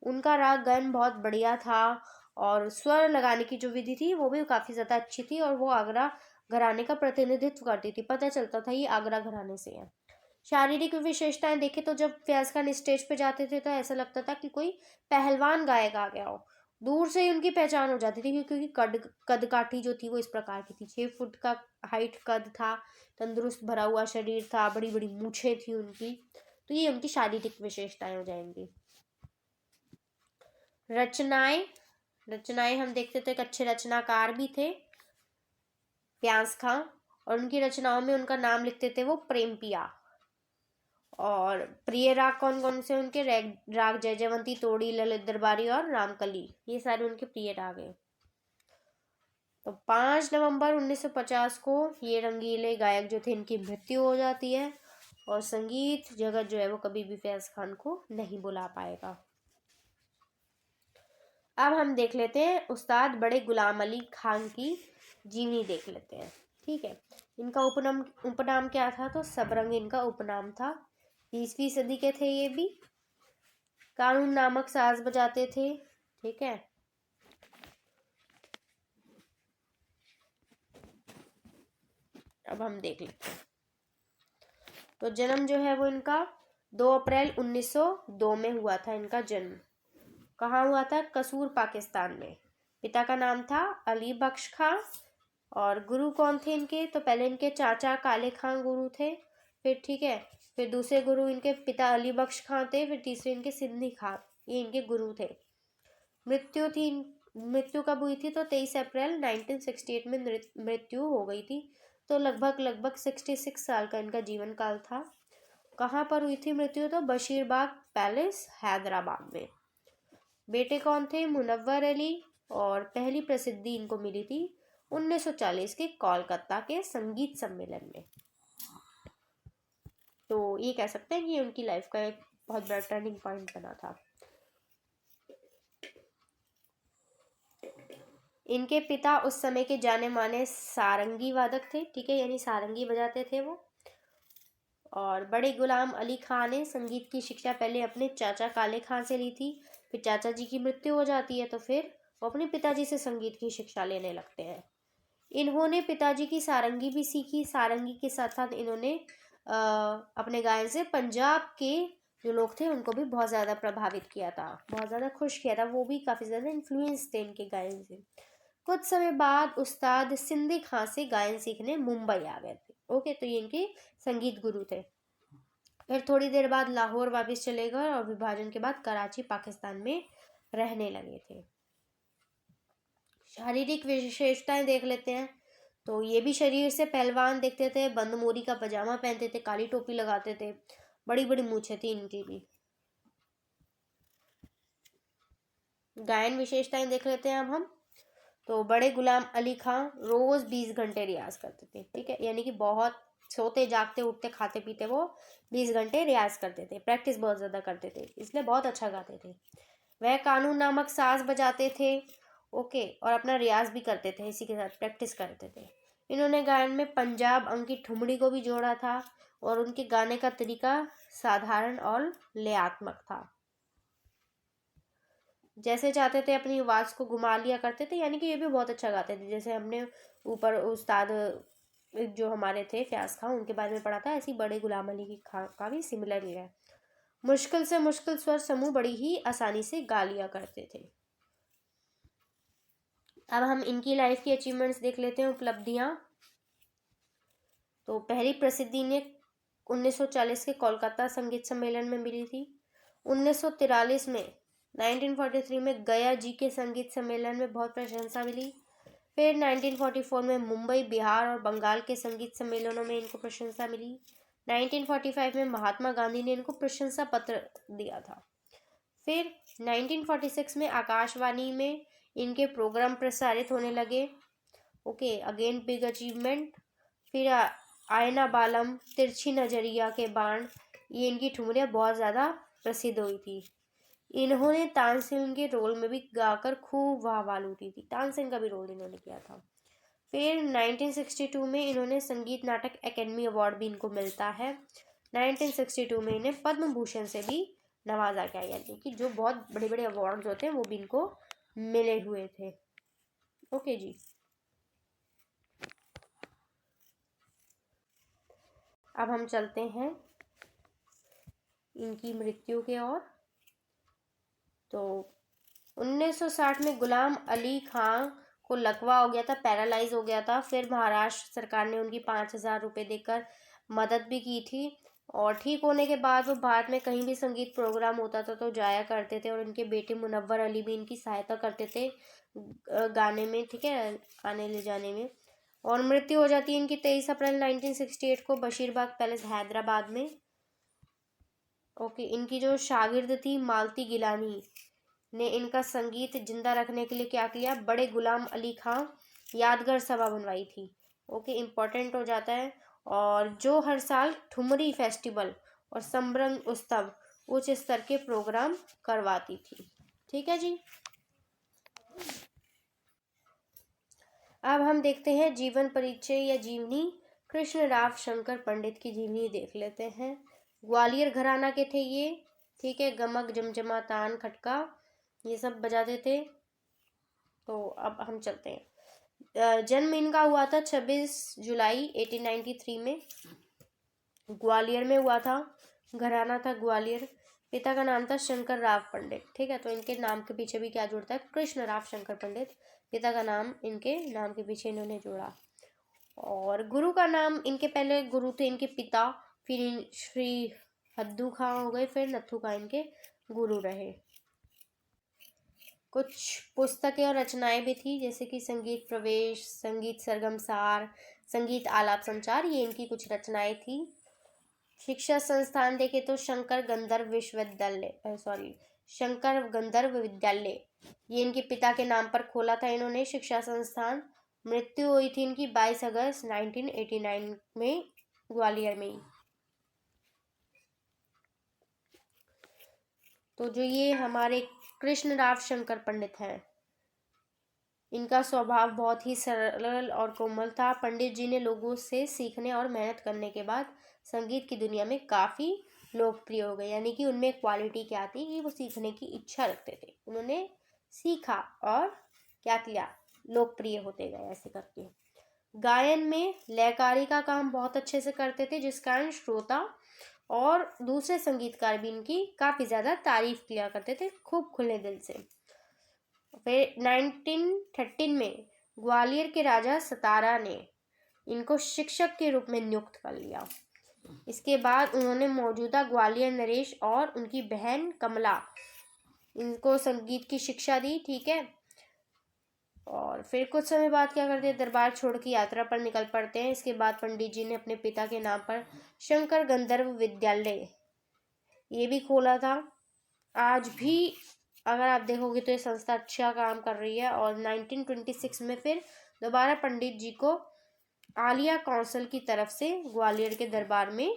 उनका राग गायन बहुत बढ़िया था और स्वर लगाने की जो विधि थी वो भी काफ़ी ज़्यादा अच्छी थी और वो आगरा घराने का प्रतिनिधित्व करती थी, पता चलता था ये आगरा घराने से है। शारीरिक विशेषताएं देखें तो जब फयाज खान स्टेज पे जाते थे तो ऐसा लगता था कि कोई पहलवान गायक आ गया हो। दूर से ही उनकी पहचान हो जाती थी क्योंकि कद काठी जो थी वो इस प्रकार की थी। 6 फुट का हाइट कद था, तंदुरुस्त भरा हुआ शरीर था, बड़ी बड़ी मूछें थी उनकी। तो ये उनकी शारीरिक विशेषताएं हो जाएंगी। रचनाएं हम देखते थे, एक अच्छे रचनाकार भी थे फयाज खान और उनकी रचनाओं में उनका नाम लिखते थे वो प्रेम पिया। और प्रिय राग कौन कौन से उनके, राग जय जयवंती, तोड़ी, ललित दरबारी और रामकली, ये सारे उनके प्रिय राग हैं। तो 5 नवंबर 1950 को ये रंगीले गायक जो थे इनकी मृत्यु हो जाती है और संगीत जगत जो है वो कभी भी फैज़ खान को नहीं बुला पाएगा। अब हम देख लेते हैं उस्ताद बड़े गुलाम अली खान की जीवनी देख लेते हैं। ठीक है, इनका उपनाम क्या था? तो सबरंग इनका उपनाम था। 20वीं सदी के थे ये भी। कानून नामक साज बजाते थे। ठीक है, अब हम देख लेते हैं। तो जन्म जो है वो इनका 2 अप्रैल 1902 में हुआ था। इनका जन्म कहाँ हुआ था? कसूर, पाकिस्तान में। पिता का नाम था अली बख्श खां। और गुरु कौन थे इनके? तो पहले इनके चाचा काले खां गुरु थे। फिर ठीक है, फिर दूसरे गुरु इनके पिता अली बख्श खां थे। फिर तीसरे इनके सिंधी खां, ये इनके गुरु थे। मृत्यु कब हुई थी? तो 23 अप्रैल 1968 में मृत्यु हो गई थी। तो लगभग 66 साल का इनका जीवन काल था। कहाँ पर हुई थी मृत्यु? तो बशीरबाग पैलेस, हैदराबाद में। बेटे कौन थे? मुनव्वर अली। और पहली प्रसिद्धि इनको मिली थी 1940 के कोलकाता के संगीत सम्मेलन में। तो ये कह सकते हैं कि उनकी लाइफ का एक बहुत बड़ा टर्निंग पॉइंट बना था। इनके पिता उस समय के जाने माने सारंगी वादक थे। ठीक है, यानी सारंगी बजाते थे वो। और बड़े गुलाम अली खां ने संगीत की शिक्षा पहले अपने चाचा काले खां से ली थी। फिर चाचा जी की मृत्यु हो जाती है तो फिर वो अपने पिताजी से संगीत की शिक्षा लेने लगते हैं। इन्होंने पिताजी की सारंगी भी सीखी। सारंगी के साथ साथ इन्होंने अपने गायन से पंजाब के जो लोग थे उनको भी बहुत ज़्यादा प्रभावित किया था, बहुत ज़्यादा खुश किया था। वो भी काफ़ी ज़्यादा इन्फ्लुएंस थे इनके गायन से। कुछ समय बाद उस्ताद सिंधी खां से गायन सीखने मुंबई आ गए थे। ओके, तो ये इनके संगीत गुरु थे। फिर थोड़ी देर बाद लाहौर वापस चले गए और विभाजन के बाद कराची, पाकिस्तान में रहने लगे थे। शारीरिक विशेषताएं देख लेते हैं। तो ये भी शरीर से पहलवान दिखते थे, बंद मोरी का पजामा पहनते थे, काली टोपी लगाते थे, बड़ी बड़ी मूछें थी इनकी भी। गायन विशेषताएं देख लेते हैं अब हम। तो बड़े गुलाम अली खां रोज 20 घंटे रियाज करते थे। ठीक है, यानी कि बहुत सोते जागते उठते खाते पीते वो 20 घंटे रियाज करते थे, प्रैक्टिस बहुत ज़्यादा करते थे, इसलिए बहुत अच्छा गाते थे। वह कानून नामक साज बजाते थे। ओके, और अपना रियाज भी करते थे, इसी के साथ प्रैक्टिस करते थे। इन्होंने गायन में पंजाब अंग की ठुमड़ी को भी जोड़ा था और उनके गाने का तरीका साधारण और लयात्मक था। जैसे चाहते थे अपनी आवाज़ को घुमा लिया करते थे, यानी कि ये भी बहुत अच्छा गाते थे। जैसे हमने ऊपर उस्ताद जो हमारे थे फयाज खां उनके बारे में पढ़ा था, ऐसी बड़े गुलाम अली की खां का भी सिमिलर ही है। मुश्किल से मुश्किल स्वर समूह बड़ी ही आसानी से गा लिया करते थे। अब हम इनकी लाइफ की अचीवमेंट्स देख लेते हैं, उपलब्धियां। तो पहली प्रसिद्धि इन्हें 1940 के कोलकाता संगीत सम्मेलन में मिली थी। 1943 में 1943 में गया जी के संगीत सम्मेलन में बहुत प्रशंसा मिली। फिर 1944 में मुंबई, बिहार और बंगाल के संगीत सम्मेलनों में इनको प्रशंसा मिली। 1945 में महात्मा गांधी ने इनको प्रशंसा पत्र दिया था। फिर 1946 में आकाशवाणी में इनके प्रोग्राम प्रसारित होने लगे। Okay, again big achievement. फिर आयना बालम, तिरछी नजरिया के बाण, ये इनकी ठुमरियाँ बहुत ज़्यादा प्रसिद्ध हुई थी। इन्होंने तानसेन के रोल में भी गाकर खूब वाहवाही लूटी थी। तानसेन का भी रोल इन्होंने किया था। फिर 1962 में इन्होंने संगीत नाटक एकेडमी अवार्ड भी इनको मिलता है। 1962 में इन्हें पद्म भूषण से भी नवाजा गया, यानी कि जो बहुत बड़े बड़े अवार्ड्स होते हैं वो भी इनको मिले हुए थे। ओके जी, अब हम चलते हैं इनकी मृत्यु के ओर। तो 1960 में गुलाम अली खां को लकवा हो गया था, पैरालाइज हो गया था। फिर महाराष्ट्र सरकार ने उनकी 5,000 रुपये देकर मदद भी की थी। और ठीक होने के बाद वो भारत में कहीं भी संगीत प्रोग्राम होता था तो जाया करते थे। और इनके बेटे मुनव्वर अली भी इनकी सहायता करते थे गाने में, ठीक है, आने ले जाने में। और मृत्यु हो जाती है इनकी 23 अप्रैल 1968 को बशीरबाग पैलेस, हैदराबाद में। ओके, इनकी जो शागिर्द थी मालती गिलानी ने इनका संगीत जिंदा रखने के लिए क्या किया? बड़े गुलाम अली खां यादगार सभा बनवाई थी। ओके, इम्पोर्टेंट हो जाता है। और जो हर साल ठुमरी फेस्टिवल और समरंग उत्सव उच्च स्तर के प्रोग्राम करवाती थी। ठीक है जी। अब हम देखते हैं जीवन परिचय या जीवनी। कृष्णराव शंकर पंडित की जीवनी देख लेते हैं। ग्वालियर घराना के थे ये। ठीक है, गमक जमजमा तान खटका ये सब बजाते थे। तो अब हम चलते हैं। जन्म इनका हुआ था 26 जुलाई 1893 में। ग्वालियर में हुआ था। घराना था ग्वालियर। पिता का नाम था शंकर राव पंडित। ठीक है, तो इनके नाम के पीछे भी क्या जुड़ता है? कृष्णराव शंकर पंडित। पिता का नाम इनके नाम के पीछे इन्होंने जोड़ा। और गुरु का नाम, इनके पहले गुरु थे इनके पिता, फिर श्री हद्दू खां हो गए, फिर नत्थू खां इनके गुरु रहे। कुछ पुस्तकें और रचनाएं भी थी, जैसे कि संगीत प्रवेश, संगीत सरगम सार, संगीत आलाप संचार, ये इनकी कुछ रचनाएं थी। शिक्षा संस्थान देखे तो शंकर गंधर्व विद्यालय ये इनके पिता के नाम पर खोला था इन्होंने शिक्षा संस्थान। मृत्यु हुई थी इनकी 22 अगस्त 1989 में ग्वालियर में ही। तो जो ये हमारे कृष्णराव शंकर पंडित हैं, इनका स्वभाव बहुत ही सरल और कोमल था। पंडित जी ने लोगों से सीखने और मेहनत करने के बाद संगीत की दुनिया में काफ़ी लोकप्रिय हो गए। यानी कि उनमें क्वालिटी क्या थी कि वो सीखने की इच्छा रखते थे। उन्होंने सीखा और क्या किया, लोकप्रिय होते गए ऐसे करके। गायन में लयकारी का काम बहुत अच्छे से करते थे, जिस कारण श्रोता और दूसरे संगीतकार भी इनकी काफ़ी ज़्यादा तारीफ किया करते थे, खूब खुले दिल से। फिर 1913 में ग्वालियर के राजा सतारा ने इनको शिक्षक के रूप में नियुक्त कर लिया। इसके बाद उन्होंने मौजूदा ग्वालियर नरेश और उनकी बहन कमला इनको संगीत की शिक्षा दी। ठीक है, और फिर कुछ समय बाद क्या करते हैं, दरबार छोड़ के यात्रा पर निकल पड़ते हैं। इसके बाद पंडित जी ने अपने पिता के नाम पर शंकर गंधर्व विद्यालय ये भी खोला था। आज भी अगर आप देखोगे तो ये संस्था अच्छा काम कर रही है। और 1926 में फिर दोबारा पंडित जी को आलिया काउंसिल की तरफ से ग्वालियर के दरबार में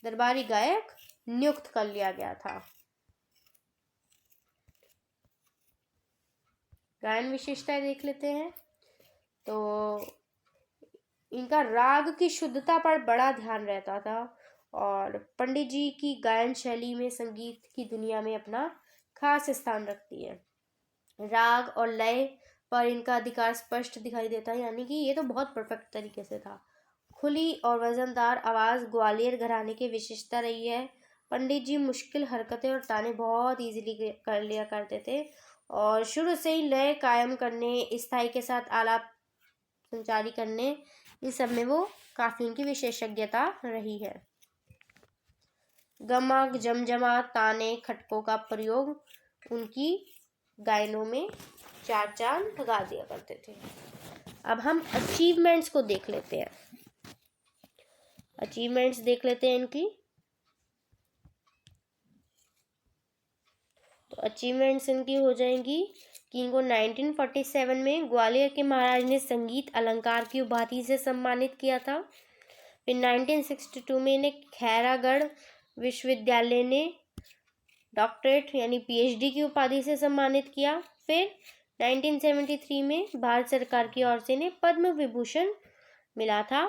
दरबारी गायक नियुक्त कर लिया गया था। गायन विशेषताएं देख लेते हैं। तो इनका राग की शुद्धता पर बड़ा ध्यान रहता था और पंडित जी की गायन शैली में संगीत की दुनिया में अपना खास स्थान रखती है। राग और लय पर इनका अधिकार स्पष्ट दिखाई देता है, यानी कि ये तो बहुत परफेक्ट तरीके से था। खुली और वजनदार आवाज़ ग्वालियर घराने की विशेषता रही है। पंडित जी मुश्किल हरकतें और ताने बहुत इजीली कर लिया करते थे और शुरू से ही लय कायम करने, स्थाई के साथ आलाप संचारी करने, इस सब में वो काफ़ी उनकी विशेषज्ञता रही है। गमक जमजमा ताने खटकों का प्रयोग उनकी गायनों में चार चांद लगा दिया करते थे। अब हम अचीवमेंट्स को देख लेते हैं। अचीवमेंट्स देख लेते हैं इनकी। तो अचीवमेंट्स इनकी हो जाएंगी कि इनको 1947 में ग्वालियर के महाराज ने संगीत अलंकार की उपाधि से सम्मानित किया था। फिर 1962 में इन्हें खैरागढ़ विश्वविद्यालय ने डॉक्टरेट यानी PhD की उपाधि से सम्मानित किया। फिर 1973 में भारत सरकार की ओर से इन्हें पद्म विभूषण मिला था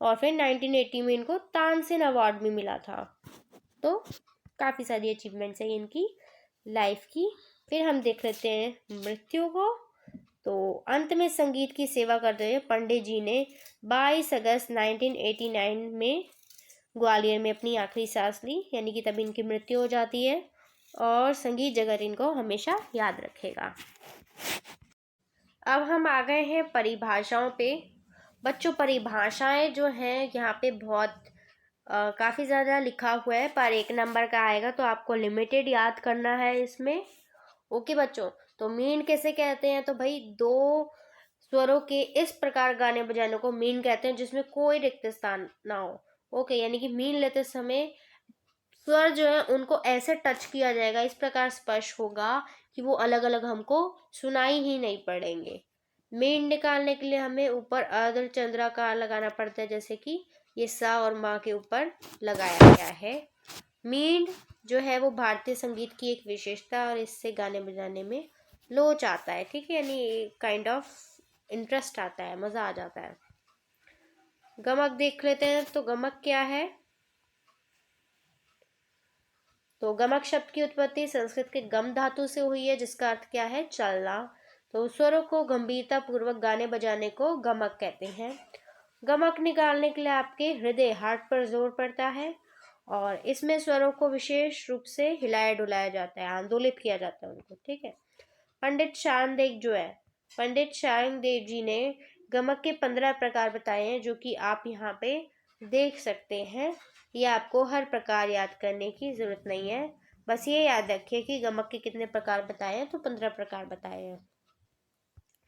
और फिर 1980 में इनको तानसेन अवार्ड भी मिला था। तो काफ़ी सारी अचीवमेंट्स हैं इनकी लाइफ की। फिर हम देख लेते हैं मृत्यु को। तो अंत में संगीत की सेवा करते हुए पंडित जी ने 22 अगस्त 1989 में ग्वालियर में अपनी आखिरी सांस ली, यानी कि तभी इनकी मृत्यु हो जाती है और संगीत जगत इनको हमेशा याद रखेगा। अब हम आ गए हैं परिभाषाओं पे। बच्चों, परिभाषाएं जो हैं यहाँ पे बहुत काफ़ी ज़्यादा लिखा हुआ है, पर 1 नंबर का आएगा तो आपको लिमिटेड याद करना है इसमें। ओके बच्चों, तो मीन कैसे कहते हैं? तो भाई 2 स्वरों के इस प्रकार गाने बजाने को मीन कहते हैं जिसमें कोई रिक्त स्थान ना हो। ओके, यानी कि मीन लेते समय स्वर जो है उनको ऐसे टच किया जाएगा, इस प्रकार स्पर्श होगा कि वो अलग अलग हमको सुनाई ही नहीं पड़ेंगे। मींड निकालने के लिए हमें ऊपर अर्ध चंद्राकार लगाना पड़ता है, जैसे कि ये सा और माँ के ऊपर लगाया गया है। मींड जो है वो भारतीय संगीत की एक विशेषता, और इससे गाने बजाने में लोच आता है, ठीक है, यानी काइंड ऑफ इंटरेस्ट आता है, मज़ा आ जाता है। गमक देख लेते हैं, तो गमक क्या है? तो गमक शब्द की उत्पत्ति संस्कृत के गम धातु से हुई है, जिसका अर्थ क्या है? चलना। तो स्वरों को गंभीरता पूर्वक गाने बजाने को गमक कहते हैं। गमक निकालने के लिए आपके हृदय हार्ट पर जोर पड़ता है, और इसमें स्वरों को विशेष रूप से हिलाया डुलाया जाता है, आंदोलित किया जाता है उनको, ठीक है। पंडित शारंगदेव जो है, पंडित शारंगदेव जी ने गमक के 15 प्रकार बताए हैं, जो कि आप यहाँ पे देख सकते हैं। ये आपको हर प्रकार याद करने की जरूरत नहीं है, बस ये याद रखिए कि गमक के कितने प्रकार बताए हैं, तो 15 प्रकार बताए हैं।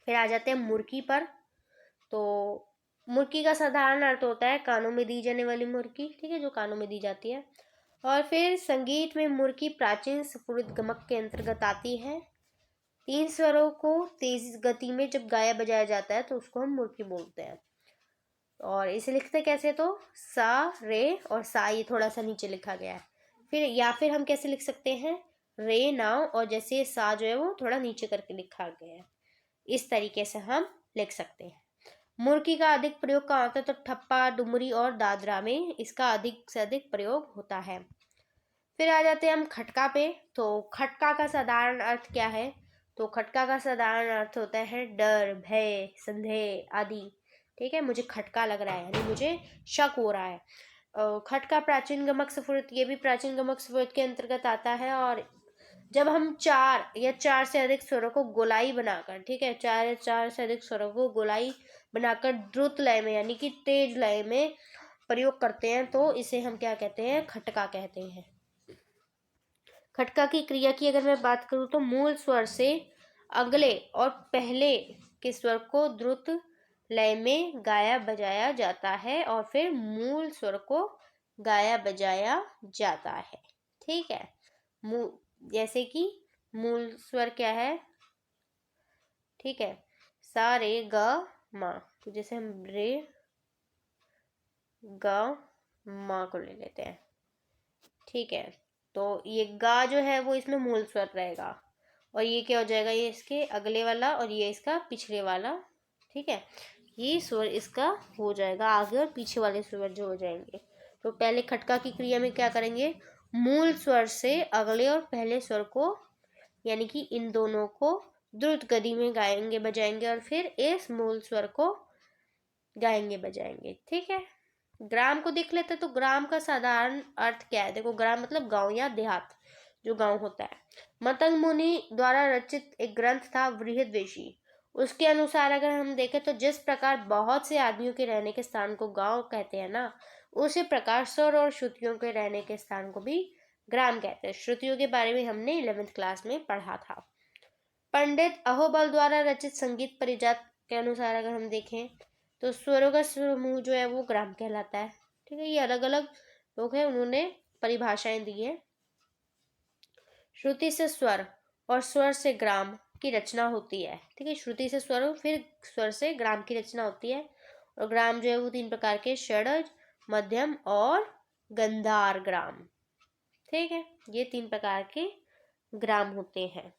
फिर आ जाते हैं मुर्की पर। तो मुर्की का साधारण अर्थ होता है कानों में दी जाने वाली मुर्की, ठीक है, जो कानों में दी जाती है। और फिर संगीत में मुर्की प्राचीन स्फुरित गमक के अंतर्गत आती है। 3 स्वरों को तेज गति में जब गाया बजाया जाता है तो उसको हम मुर्की बोलते हैं। और इसे लिखते कैसे? तो सा रे और सा, ये थोड़ा सा नीचे लिखा गया है। फिर या फिर हम कैसे लिख सकते हैं? रे नाव, और जैसे सा जो है वो थोड़ा नीचे करके लिखा गया है, इस तरीके से हम लिख सकते हैं। मुर्की का अधिक प्रयोग कहाँ होता है? तो ठप्पा, डुमरी और दादरा में इसका अधिक से अधिक प्रयोग होता है। फिर आ जाते हैं हम खटका पे। तो खटका का साधारण अर्थ क्या है? तो खटका का साधारण अर्थ होता है डर, भय, संदेह आदि, ठीक है। मुझे खटका लग रहा है, यानी मुझे शक हो रहा है। खटका प्राचीन गमक स्फुरित, ये भी प्राचीन गमक स्फुरित के अंतर्गत आता है। और जब हम 4 या 4 से अधिक स्वरों को गोलाई बनाकर, ठीक है, 4 या 4 से अधिक स्वरों को गोलाई बनाकर द्रुत लय में, यानी कि तेज लय में प्रयोग करते हैं, तो इसे हम क्या कहते हैं? खटका कहते हैं। खटका की क्रिया की अगर मैं बात करूँ तो मूल स्वर से अगले और पहले के स्वर को द्रुत लय में गाया बजाया जाता है, और फिर मूल स्वर को गाया बजाया जाता है, ठीक है। जैसे कि मूल स्वर क्या है? ठीक है, सा रे ग मा। तो जैसे हम रे ग मा को ले लेते हैं, ठीक है। तो ये गा जो है वो इसमें मूल स्वर रहेगा, और ये क्या हो जाएगा? ये इसके अगले वाला और ये इसका पिछले वाला, ठीक है। ये स्वर इसका हो जाएगा आगे और पीछे वाले स्वर जो हो जाएंगे। तो पहले खटका की क्रिया में क्या करेंगे? मूल स्वर से अगले और पहले स्वर को, यानी कि इन दोनों को द्रुत गति में गाएंगे बजाएंगे, और फिर इस मूल स्वर को गाएंगे बजाएंगे, ठीक है। ग्राम को देख लेते हैं। तो ग्राम का साधारण अर्थ क्या है? देखो, ग्राम मतलब गांव या देहात, जो गांव होता है। मतंग मुनि द्वारा रचित एक ग्रंथ था बृहदवेशी। उसके अनुसार अगर हम देखें तो जिस प्रकार बहुत से आदमियों के रहने के स्थान को गांव कहते हैं ना, उसी प्रकार स्वर और श्रुतियों के रहने के स्थान को भी ग्राम कहते हैं। श्रुतियों के बारे में हमने 11th क्लास में पढ़ा था। पंडित अहोबल द्वारा रचित संगीत परिजात के अनुसार अगर हम देखें तो स्वरों का समूह जो है वो ग्राम कहलाता है, ठीक है। ये अलग अलग लोग हैं, उन्होंने परिभाषाएं दी है। श्रुति से स्वर और स्वर से ग्राम की रचना होती है, ठीक है। श्रुति से स्वर, फिर स्वर से ग्राम की रचना होती है। और ग्राम जो है वो 3 प्रकार के, षडज, मध्यम और गंधार ग्राम, ठीक है। ये 3 प्रकार के ग्राम होते हैं।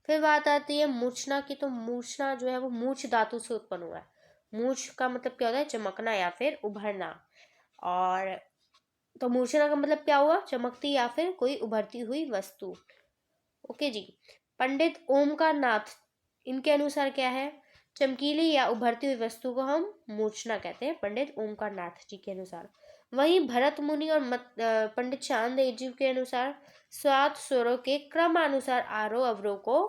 फिर बात आती है मूर्छना की। तो मूर्छना जो है वो मूर्छ धातु से उत्पन्न हुआ है। मूर्छ का मतलब क्या होता है? चमकना या फिर उभरना। और तो मूर्छना का मतलब क्या हुआ? चमकती या फिर कोई उभरती हुई वस्तु। ओके जी। पंडित ओमकार नाथ, इनके अनुसार क्या है? चमकीली या उभरती हुई वस्तु को हम मूर्छना कहते हैं, पंडित ओमकार नाथ जी के अनुसार। वहीं भरत मुनि और पंडित शारंगदेव जी के अनुसार 7 स्वरों के क्रमानुसार आरोह अवरोह को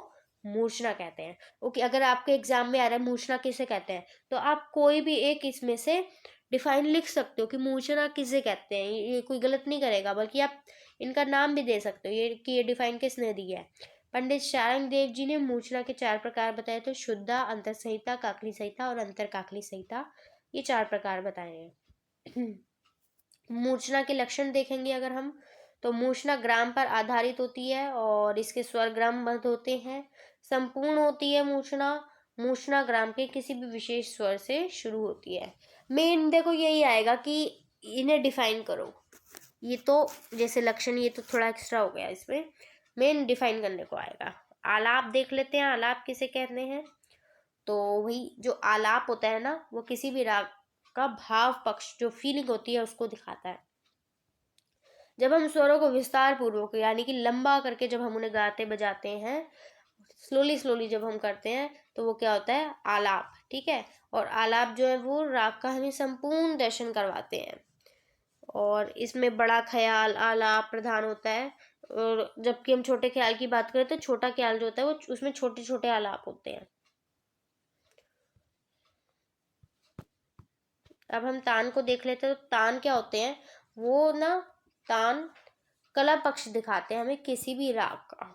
मूर्छना कहते हैं। ओके, अगर आपके एग्जाम में आ रहा है मूर्छना किसे कहते हैं, तो आप कोई भी एक इसमें से डिफाइन लिख सकते हो कि मूर्छना किसे कहते हैं। ये कोई गलत नहीं करेगा, बल्कि आप इनका नाम भी दे सकते हो, ये कि ये डिफाइन किसने दिया है। पंडित शारंगदेव जी ने मूर्छना के 4 प्रकार बताए। तो शुद्धा, अंतर संहिता, काकली संहिता और अंतर काकली संहिता, ये 4 प्रकार बताए हैं। मूर्छना के लक्षण देखेंगे अगर हम, तो मूषणा ग्राम पर आधारित होती है और इसके स्वर ग्रामबद्ध होते हैं। संपूर्ण होती है मूषणा, मूषणा ग्राम के किसी भी विशेष स्वर से शुरू होती है। मेन देखो यही आएगा कि इन्हें डिफाइन करो। ये तो जैसे लक्षण, ये तो थोड़ा एक्स्ट्रा हो गया, इसमें मेन डिफाइन करने को आएगा। आलाप देख लेते हैं, आलाप किसे कहते हैं। तो वही जो आलाप होता है ना, वो किसी भी राग का भाव पक्ष, जो फीलिंग होती है, उसको दिखाता है। जब हम स्वरों को विस्तार पूर्वक यानी कि लंबा करके जब हम उन्हें गाते बजाते हैं, स्लोली स्लोली जब हम करते हैं, तो वो क्या होता है, आलाप। ठीक है। और आलाप जो है वो राग का हमें संपूर्ण दर्शन करवाते हैं, और इसमें बड़ा ख्याल आलाप प्रधान होता है। और जबकि हम छोटे ख्याल की बात करें तो छोटा ख्याल जो होता है वो उसमें छोटे छोटे आलाप होते हैं। अब हम तान को देख लेते हैं। तो तान क्या होते हैं, वो ना तान कला पक्ष दिखाते हैं हमें किसी भी राग का।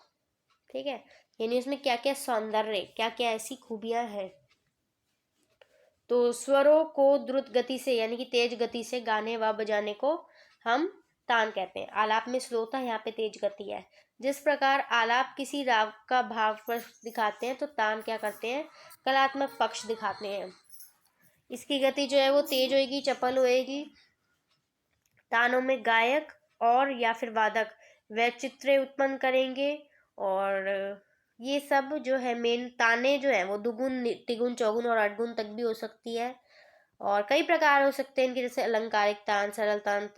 ठीक है। यानी उसमें क्या क्या सौंदर्य, क्या क्या ऐसी खूबियां हैं। तो स्वरों को द्रुत गति से यानी कि तेज गति से गाने व बजाने को हम तान कहते हैं। आलाप में स्लोता, यहाँ पे तेज गति है। जिस प्रकार आलाप किसी राग का भाव पक्ष दिखाते हैं, तो तान क्या करते हैं, कलात्मक पक्ष दिखाते हैं। इसकी गति जो है वो तेज होएगी, चपल होएगी। तानों में गायक और या फिर वादक वैचित्र्य उत्पन्न करेंगे, और ये सब जो है मेन ताने जो है वो दुगुन, तिगुन, चौगुन और अठगुन तक भी हो सकती है। और कई प्रकार हो सकते हैं इनके, जैसे अलंकारिक तान, सरल तान,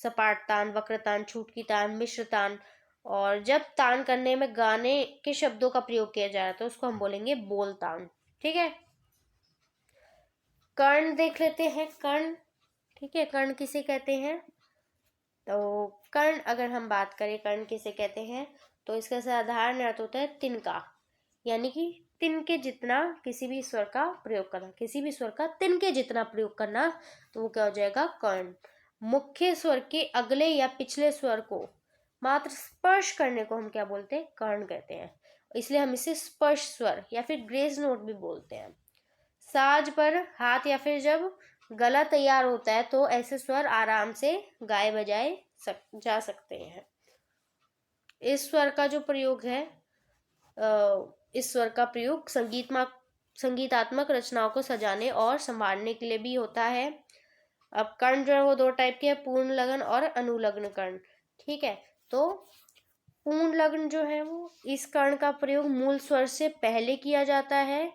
सपाट तान, वक्र तान, छूटकी तान, मिश्र तान। और जब तान करने में गाने के शब्दों का प्रयोग किया जा रहा है तो उसको हम बोलेंगे बोल तान। ठीक है। कर्ण देख लेते हैं। कर्ण, ठीक है, कर्ण किसे कहते हैं। तो कर्ण अगर हम बात करें, कर्ण किसे कहते हैं, तो इसका साधारण अर्थ होता है तिनका, यानी कि तिनके जितना किसी भी स्वर का प्रयोग करना, किसी भी स्वर का तिनके जितना प्रयोग करना, तो वो क्या हो जाएगा, कर्ण। मुख्य स्वर के अगले या पिछले स्वर को मात्र स्पर्श करने को हम क्या बोलते हैं, कर्ण कहते हैं। इसलिए हम इसे स्पर्श स्वर या फिर ग्रेस नोट भी बोलते हैं। साज पर हाथ या फिर जब गला तैयार होता है तो ऐसे स्वर आराम से गाए बजाए जा सकते हैं। इस स्वर का जो प्रयोग है, इस स्वर का प्रयोग संगीतात्मक रचनाओं को सजाने और संवारने के लिए भी होता है। अब कर्ण जो है वो दो टाइप के हैं, पूर्ण लग्न और अनुलग्न कर्ण। ठीक है। तो पूर्ण लग्न जो है वो, इस कर्ण का प्रयोग मूल स्वर से पहले किया जाता है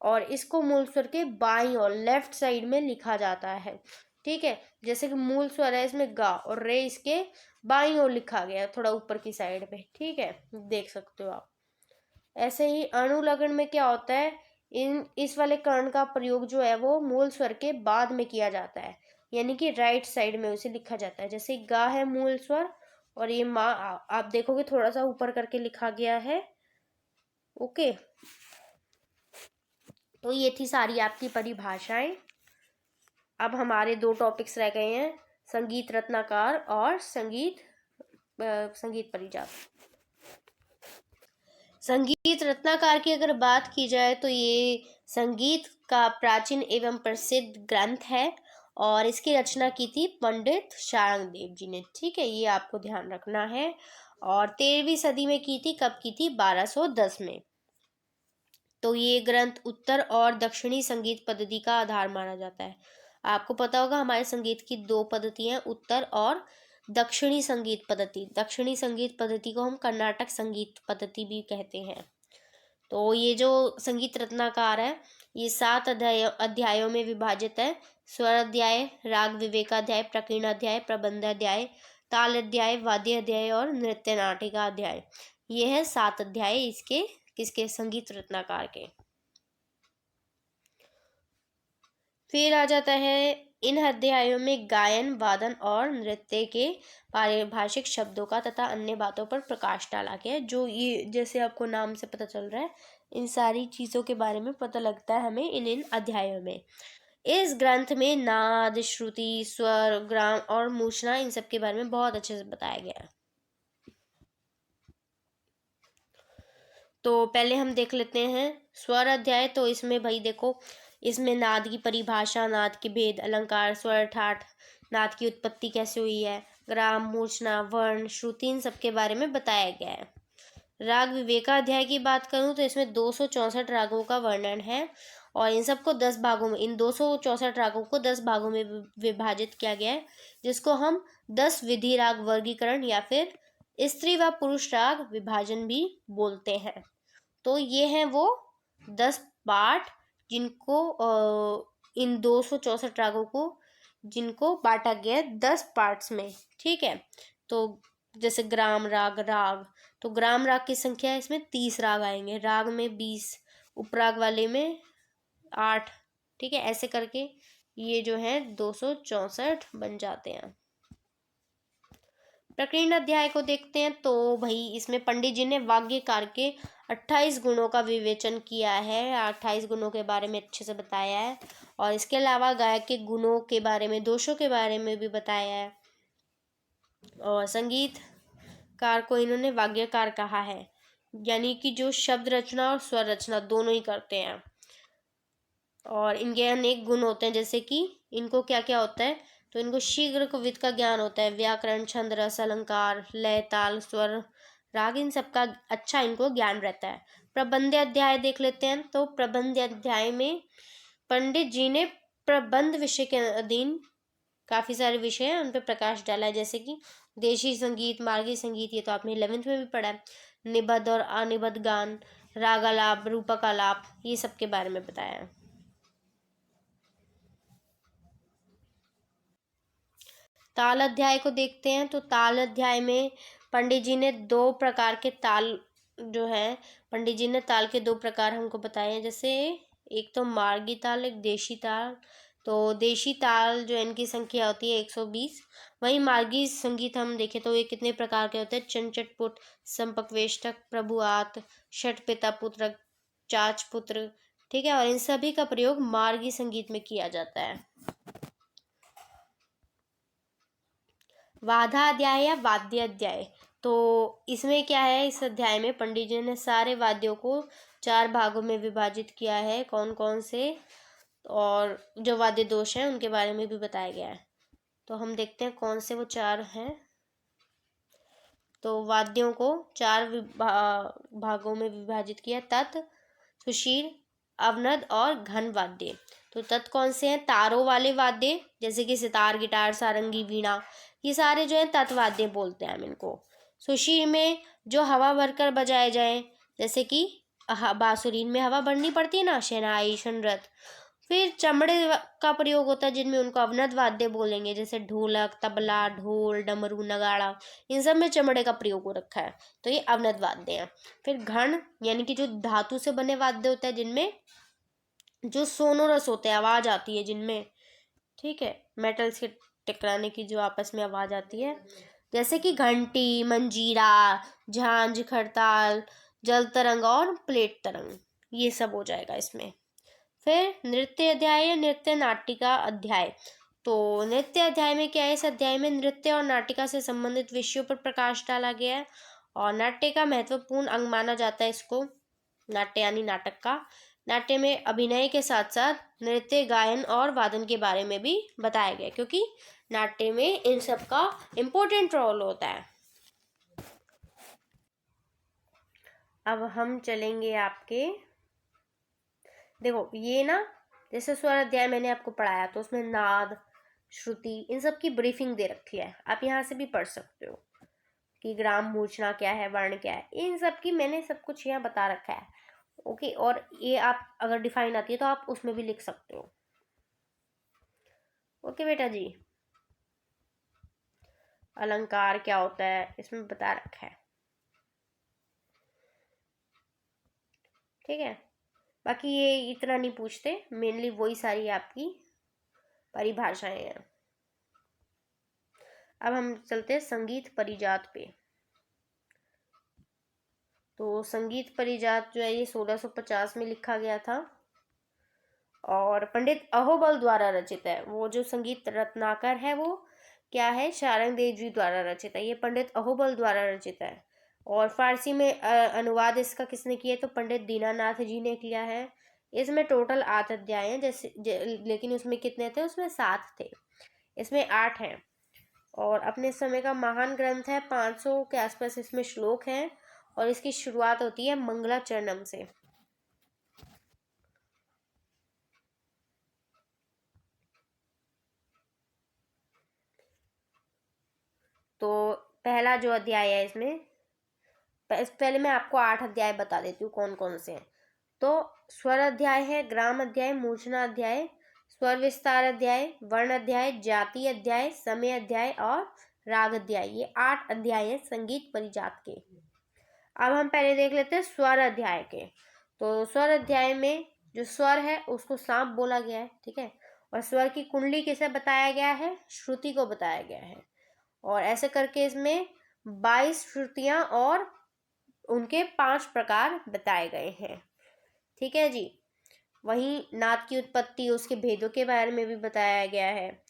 और इसको मूल स्वर के बाईं और लेफ्ट साइड में लिखा जाता है। ठीक है। जैसे कि मूल स्वर है इसमें गा और रे, इसके बाईं ओर लिखा गया है, थोड़ा ऊपर की साइड पे। ठीक है, देख सकते हो आप। ऐसे ही अनुलग्न में क्या होता है, इस वाले कर्ण का प्रयोग जो है वो मूल स्वर के बाद में किया जाता है, यानी कि राइट साइड में उसे लिखा जाता है। जैसे गा है मूल स्वर और ये माँ आप देखोगे थोड़ा सा ऊपर करके लिखा गया है। ओके। तो ये थी सारी आपकी परिभाषाएं। अब हमारे दो टॉपिक्स रह गए हैं, संगीत रत्नाकर और संगीत परिजात। संगीत रत्नाकर की अगर बात की जाए तो ये संगीत का प्राचीन एवं प्रसिद्ध ग्रंथ है और इसकी रचना की थी पंडित शारंगदेव जी ने। ठीक है, ये आपको ध्यान रखना है। और 13वीं सदी में की थी, कब की थी, 1210 में। तो ये ग्रंथ उत्तर और दक्षिणी संगीत पद्धति का आधार माना जाता है। आपको पता होगा हमारे संगीत की दो पद्धतियां, उत्तर और दक्षिणी संगीत पद्धति। दक्षिणी संगीत पद्धति को हम कर्नाटक संगीत पद्धति भी कहते हैं। तो ये जो संगीत रत्नाकर है ये 7 अध्यायों में विभाजित है। स्वर अध्याय, राग विवेकाध्याय, प्रकीर्ण अध्याय, प्रबंध अध्याय, ताल अध्याय, वाद्य अध्याय और नृत्य नाटिका अध्याय। ये है 7 अध्याय इसके, किसके, संगीत रत्नाकर के। फिर आ जाता है, इन अध्यायों में गायन, वादन और नृत्य के पारिभाषिक शब्दों का तथा अन्य बातों पर प्रकाश डाला गया है। जो ये जैसे आपको नाम से पता चल रहा है, इन सारी चीज़ों के बारे में पता लगता है हमें इन अध्यायों में। इस ग्रंथ में नाद, श्रुति, स्वर, ग्राम और मूषणा, इन सब के बारे में बहुत अच्छे से बताया गया है। तो पहले हम देख लेते हैं स्वर अध्याय। तो इसमें भाई देखो, इसमें नाद की परिभाषा, नाद के भेद, अलंकार, स्वर, ठाठ, नाद की उत्पत्ति कैसे हुई है, ग्राम, मूर्छना, वर्ण, श्रुति, इन सब के बारे में बताया गया है। राग विवेकाध्याय की बात करूं तो इसमें 264 रागों का वर्णन है और इन सबको 10 भागों में, इन 264 रागों को 10 भागों में विभाजित किया गया है, जिसको हम 10 विधि राग वर्गीकरण या फिर स्त्री व पुरुष राग विभाजन भी बोलते हैं। तो ये हैं वो 10 पार्ट जिनको इन 264 रागों को जिनको बांटा गया है 10 पार्ट्स में। ठीक है, तो जैसे ग्राम राग, तो ग्राम राग की संख्या है इसमें 30 राग आएंगे, राग में 20, उपराग वाले में 8। ठीक है, ऐसे करके ये जो है 264 बन जाते हैं। प्रकीर्ण अध्याय को देखते हैं तो भाई इसमें पंडित जी ने वाग्यकार के 28 गुणों का विवेचन किया है, 28 गुणों के बारे में अच्छे से बताया है और इसके अलावा गायक के गुणों के बारे में, दोषों के बारे में भी बताया है। और संगीतकार को इन्होंने वाग्यकार कहा है, यानी कि जो शब्द रचना और स्वर रचना दोनों ही करते हैं। और इनके अनेक गुण होते हैं, जैसे कि इनको क्या क्या होता है, तो इनको शीघ्र कवित्त का ज्ञान होता है, व्याकरण, छंद, रस, अलंकार, लय, ताल, स्वर, राग, इन सब का अच्छा इनको ज्ञान रहता है। प्रबंध अध्याय देख लेते हैं, तो प्रबंध अध्याय में पंडित जी ने प्रबंध विषय के अधीन काफी सारे विषय हैं, उन पर प्रकाश डाला है, जैसे कि देशी संगीत, मार्गी संगीत, ये तो आपने 11th में भी पढ़ा है, निबद्ध और अनिबद्ध गान, रागालाप, रूपकालाप, ये सब के बारे में बताया है। ताल अध्याय को देखते हैं, तो ताल अध्याय में पंडित जी ने 2 प्रकार के ताल जो है, पंडित जी ने ताल के 2 प्रकार हमको बताए हैं, जैसे एक तो मार्गी ताल, एक देशी ताल। तो देशी ताल जो इनकी संख्या होती है 120, वहीं मार्गी संगीत हम देखें तो ये कितने प्रकार के होते हैं, चंचटपुट, संपकवेष्टक, प्रभुआत, षटपिता पुत्र, चाच पुत्र। ठीक है, और इन सभी का प्रयोग मार्गी संगीत में किया जाता है। वाद्य अध्याय या वाद्य अध्याय, तो इसमें क्या है, इस अध्याय में पंडित जी ने सारे वाद्यों को 4 भागों में विभाजित किया है, कौन कौन से, और जो वाद्य दोष हैं उनके बारे में भी बताया गया है। तो हम देखते हैं कौन से वो 4 हैं। तो वाद्यों को 4 भागों में विभाजित किया, तत्, सुशीर, अवनद और घन वाद्य। तो तत् कौन से हैं, तारों वाले वाद्य, जैसे कि सितार, गिटार, सारंगी, वीणा, ये सारे जो है तत्वाद्य बोलते हैं हम इनको। सुशीर में जो हवा भरकर बजाए जाए, जैसे कि बांसुरीन में हवा भरनी पड़ती है ना, शहनाई, शनरत। फिर चमड़े का प्रयोग होता है जिनमें उनको अवनद वाद्य बोलेंगे, जैसे ढोलक, तबला, ढोल, डमरू, नगाड़ा, इन सब में चमड़े का प्रयोग हो रखा है, तो ये अवनद वाद्य हैं। फिर घन यानी कि जो धातु से बने वाद्य होते हैं, जिनमें जो सोनोरस होते हैं, आवाज आती है जिनमें, ठीक है, मेटल्स के टकराने की जो आपस में आवाज आती है, जैसे कि घंटी, मंजीरा, झांझ, खड़ताल, जल तरंग और प्लेट तरंग, ये सब हो जाएगा इसमें। फिर नृत्य अध्याय या नृत्य नाटिका अध्याय, तो नृत्य अध्याय में क्या है, इस अध्याय में नृत्य और नाटिका से संबंधित विषयों पर प्रकाश डाला गया है और नाट्य का महत्वपूर्ण अंग माना जाता है इसको, नाट्य यानी नाटक का। नाट्य में अभिनय के साथ साथ नृत्य, गायन और वादन के बारे में भी बताया गया, क्योंकि नाट्य में इन सब का इम्पोर्टेंट रोल होता है। अब हम चलेंगे आपके, देखो ये ना, जैसे स्वर अध्याय मैंने आपको पढ़ाया, तो उसमें नाद, श्रुति, इन सब की ब्रीफिंग दे रखी है, आप यहाँ से भी पढ़ सकते हो कि ग्राम, मूर्छना क्या है, वर्ण क्या है, इन सब की मैंने सब कुछ यहाँ बता रखा है। ओके, और ये आप अगर डिफाइन आती है तो आप उसमें भी लिख सकते हो। ओके बेटा जी, अलंकार क्या होता है इसमें बता रखा है, ठीक है। बाकी ये इतना नहीं पूछते, मेनली वही सारी आपकी परिभाषाएं हैं। अब हम चलते हैं संगीत परिजात पे। तो संगीत परिजात जो है ये 1650 में लिखा गया था और पंडित अहोबल द्वारा रचित है। वो जो संगीत रत्नाकर है वो क्या है, शारंग देव जी द्वारा रचित है, ये पंडित अहोबल द्वारा रचित है। और फारसी में अनुवाद इसका किसने किया, तो पंडित दीनानाथ जी ने किया है। इसमें टोटल 8 अध्याय हैं, लेकिन उसमें कितने थे, उसमें 7 थे, इसमें 8 हैं। और अपने समय का महान ग्रंथ है। 500 के आसपास इसमें श्लोक हैं और इसकी शुरुआत होती है मंगलाचरणम से। तो पहला जो अध्याय है इसमें, पहले मैं आपको 8 अध्याय बता देती हूँ कौन कौन से हैं। तो स्वर अध्याय है, ग्राम अध्याय, मूर्छना अध्याय, स्वर विस्तार अध्याय, वर्ण अध्याय, जाति अध्याय, समय अध्याय और राग अध्याय। ये 8 अध्याय है संगीत परिजात के। अब हम पहले देख लेते हैं स्वर अध्याय के। तो स्वर अध्याय में जो स्वर है उसको सांप बोला गया है, ठीक है। और स्वर की कुंडली किसे बताया गया है? श्रुति को बताया गया है। और ऐसे करके इसमें 22 श्रुतियां और उनके 5 प्रकार बताए गए हैं, ठीक है जी। वहीं नाद की उत्पत्ति, उसके भेदों के बारे में भी बताया गया है।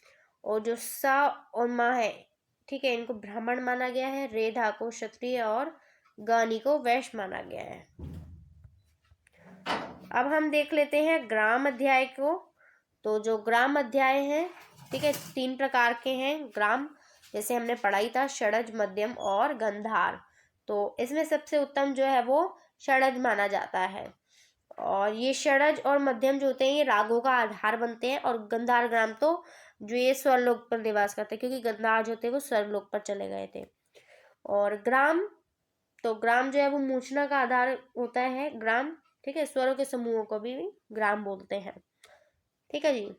और जो सा और मा है, ठीक है, इनको ब्राह्मण माना गया है, रे धा को क्षत्रिय और गानी को वैश्य माना गया है। अब हम देख लेते हैं ग्राम अध्याय को। तो जो ग्राम अध्याय है, ठीक है, 3 प्रकार के हैं ग्राम, जैसे हमने पढ़ाई था, षडज, मध्यम और गंधार। तो इसमें सबसे उत्तम जो है वो षडज माना जाता है। और ये षडज और मध्यम जो होते हैं ये रागों का आधार बनते हैं। और गंधार ग्राम तो जो ये स्वरलोक पर निवास करते हैं, क्योंकि गंधार जो थे वो स्वरलोक पर चले गए थे। और ग्राम, तो ग्राम जो है वो मूर्छना का आधार होता है ग्राम, ठीक है। स्वरों के समूहों को भी ग्राम बोलते हैं, ठीक है जी।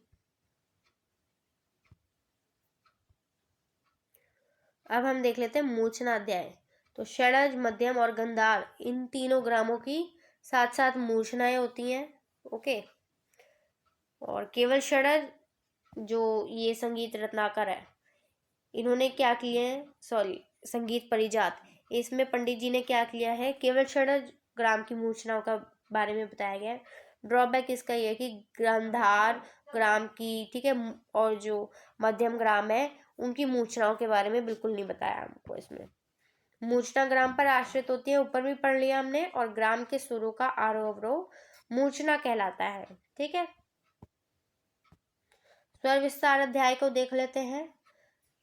अब हम देख लेते हैं मूर्छना अध्याय। तो षडज, मध्यम और गंधार, इन तीनों ग्रामों की साथ साथ मूर्छनाएं होती हैं, ओके। और केवल षडज जो ये संगीत रत्नाकर है, इन्होंने क्या किए हैं, सॉरी संगीत परिजात, इसमें पंडित जी ने क्या किया है, केवल षडज ग्राम की मूर्छनाओं का बारे में बताया गया है। ड्रॉबैक इसका ये है कि गंधार ग्राम की, ठीक है, और जो मध्यम ग्राम है उनकी मूर्छनाओं के बारे में बिल्कुल नहीं बताया हमको इसमें। मूर्छना ग्राम पर आश्रित होती है, ऊपर भी पढ़ लिया हमने। और ग्राम के सुरों का आरोह अवरोह मूर्छना कहलाता है, ठीक है। स्वर विस्तार अध्याय को देख लेते हैं।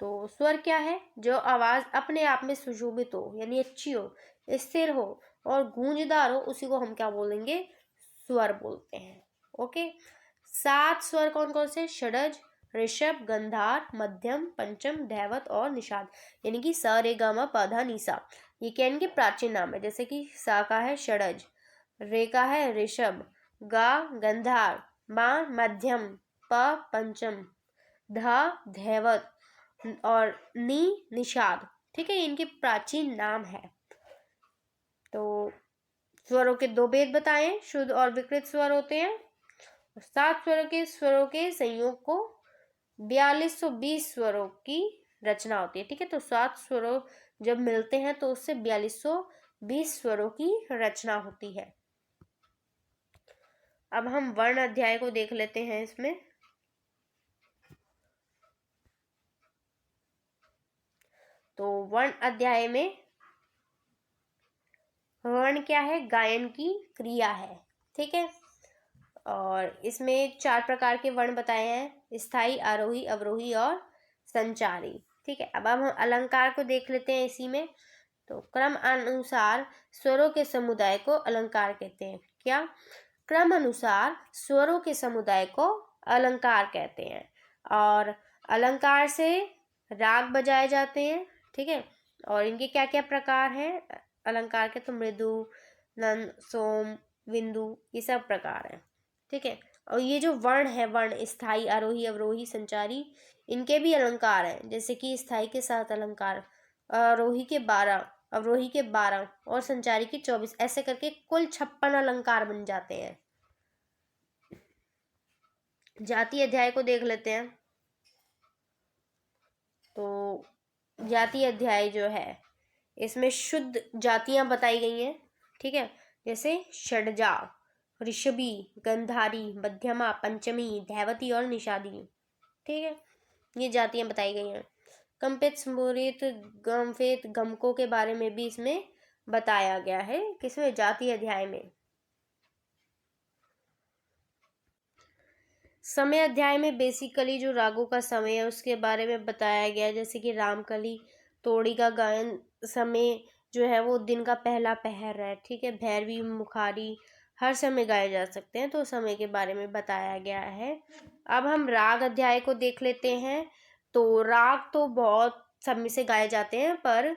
तो स्वर क्या है? जो आवाज अपने आप में सुशोभित हो, यानी अच्छी हो, स्थिर हो और गूंजदार हो, उसी को हम क्या बोलेंगे? स्वर बोलते हैं, ओके। 7 स्वर कौन कौन से? षडज, ऋषभ, गंधार, मध्यम, पंचम, धैवत और निषाद, यानी कि स रे ग म प ध नि सा। ये क्या इनके प्राचीन नाम है, जैसे कि सा का है षडज, रे का है ऋषभ, गा गंधार, मा मध्यम, प पंचम, ध धैवत और नी निषाद, ठीक है। इनके प्राचीन नाम है। तो स्वरों के 2 भेद बताएं, शुद्ध और विकृत स्वर होते हैं। 7 स्वरों के संयोग को 4220 स्वरों की रचना होती है, ठीक है। तो 7 स्वरों जब मिलते हैं तो उससे 4220 स्वरों की रचना होती है। अब हम वर्ण अध्याय को देख लेते हैं इसमें। तो वर्ण अध्याय में वर्ण क्या है? गायन की क्रिया है, ठीक है। और इसमें 4 प्रकार के वर्ण बताए हैं, स्थाई, आरोही, अवरोही और संचारी, ठीक है। अब हम अलंकार को देख लेते हैं इसी में। तो क्रम अनुसार स्वरों के समुदाय को अलंकार कहते हैं। क्या? क्रम अनुसार स्वरों के समुदाय को अलंकार कहते हैं। और अलंकार से राग बजाए जाते हैं, ठीक है। और इनके क्या क्या प्रकार हैं अलंकार के? तो मृदु, नंद, सोम, बिंदु, ये सब प्रकार हैं, ठीक है। और ये जो वर्ण है, वर्ण स्थाई, आरोही, अवरोही, संचारी, इनके भी अलंकार हैं, जैसे कि स्थाई के 7 अलंकार, आरोही के 12, अवरोही के 12 और संचारी के 24, ऐसे करके कुल 56 अलंकार बन जाते हैं। जाति अध्याय को देख लेते हैं। तो जाति अध्याय जो है इसमें शुद्ध जातियां बताई गई हैं, ठीक है। जैसे षडजा, ऋषभी, गंधारी, मध्यमा, पंचमी, धैवती और निषादी, ठीक है। ये जातियां बताई गई हैं। कंपित, स्फुरित, गमफित, गमकों के बारे में भी इसमें बताया गया है, किसमें? जाति अध्याय में। समय अध्याय में बेसिकली जो रागों का समय है उसके बारे में बताया गया है, जैसे कि रामकली तोड़ी का गायन समय जो है वो दिन का पहला पहर है, ठीक है। भैरवी, मुखारी हर समय गाए जा सकते हैं, तो समय के बारे में बताया गया है। अब हम राग अध्याय को देख लेते हैं। तो राग तो बहुत समय से गाए जाते हैं, पर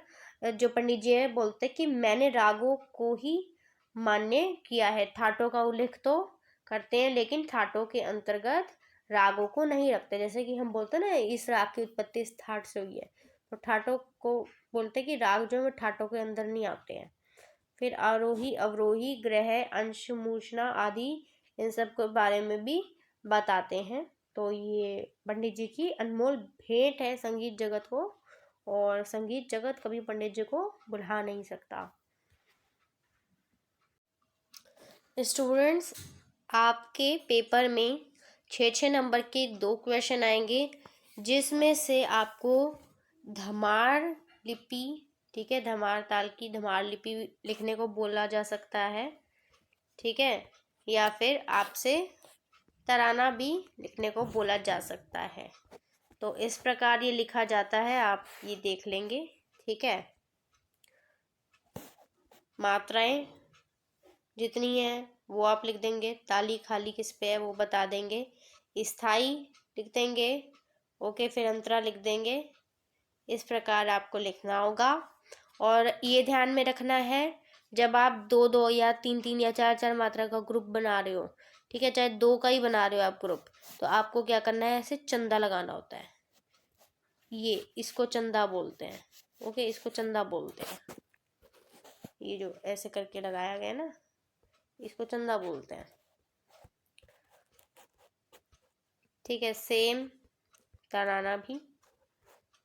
जो पंडित जी है बोलते हैं कि मैंने रागों को ही मान्य किया है। ठाटों का उल्लेख तो करते हैं, लेकिन ठाटों के अंतर्गत रागों को नहीं रखते। जैसे कि हम बोलते हैं ना, इस राग की उत्पत्ति इस ठाट से हुई है, तो ठाटों को बोलते हैं कि राग जो है ठाटों के अंदर नहीं आते हैं। फिर आरोही, अवरोही, ग्रह, अंश, मूर्छना आदि इन सब के बारे में भी बताते हैं। तो ये पंडित जी की अनमोल भेंट है संगीत जगत को, और संगीत जगत कभी पंडित जी को भुला नहीं सकता। स्टूडेंट्स, आपके पेपर में 6 नंबर के 2 क्वेश्चन आएंगे, जिसमें से आपको धमार लिपि, ठीक है, धमार ताल की धमार लिपि लिखने को बोला जा सकता है, ठीक है, या फिर आपसे तराना भी लिखने को बोला जा सकता है। तो इस प्रकार ये लिखा जाता है, आप ये देख लेंगे, ठीक है। मात्राएं जितनी है वो आप लिख देंगे, ताली खाली किस पे है वो बता देंगे, स्थाई लिख देंगे, ओके, फिर अंतरा लिख देंगे। इस प्रकार आपको लिखना होगा। और ये ध्यान में रखना है, जब आप 2-2 या 3-3 या 4-4 मात्रा का ग्रुप बना रहे हो, ठीक है, चाहे 2 का ही बना रहे हो आप ग्रुप, तो आपको क्या करना है, ऐसे चंदा लगाना होता है। ये इसको चंदा बोलते हैं, ओके, इसको चंदा बोलते हैं। ये जो ऐसे करके लगाया गया ना, इसको चंदा बोलते हैं, ठीक है। सेम तराना भी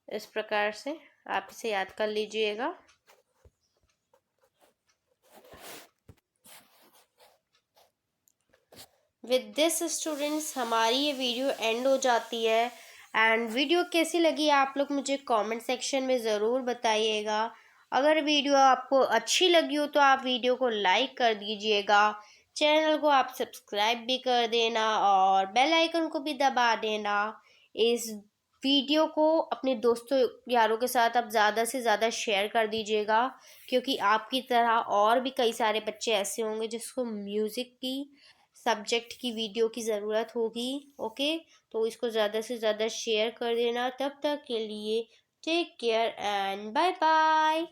इस प्रकार से आप इसे याद कर लीजिएगा। विद दिस स्टूडेंट्स, हमारी ये वीडियो एंड हो जाती है। एंड वीडियो कैसी लगी आप लोग मुझे कमेंट सेक्शन में ज़रूर बताइएगा। अगर वीडियो आपको अच्छी लगी हो तो आप वीडियो को लाइक कर दीजिएगा, चैनल को आप सब्सक्राइब भी कर देना और बेल आइकन को भी दबा देना। इस वीडियो को अपने दोस्तों यारों के साथ आप ज़्यादा से ज़्यादा शेयर कर दीजिएगा, क्योंकि आपकी तरह और भी कई सारे बच्चे ऐसे होंगे जिसको म्यूज़िक की सब्जेक्ट की वीडियो की ज़रूरत होगी, ओके। तो इसको ज़्यादा से ज़्यादा शेयर कर देना। तब तक के लिए take care and bye bye.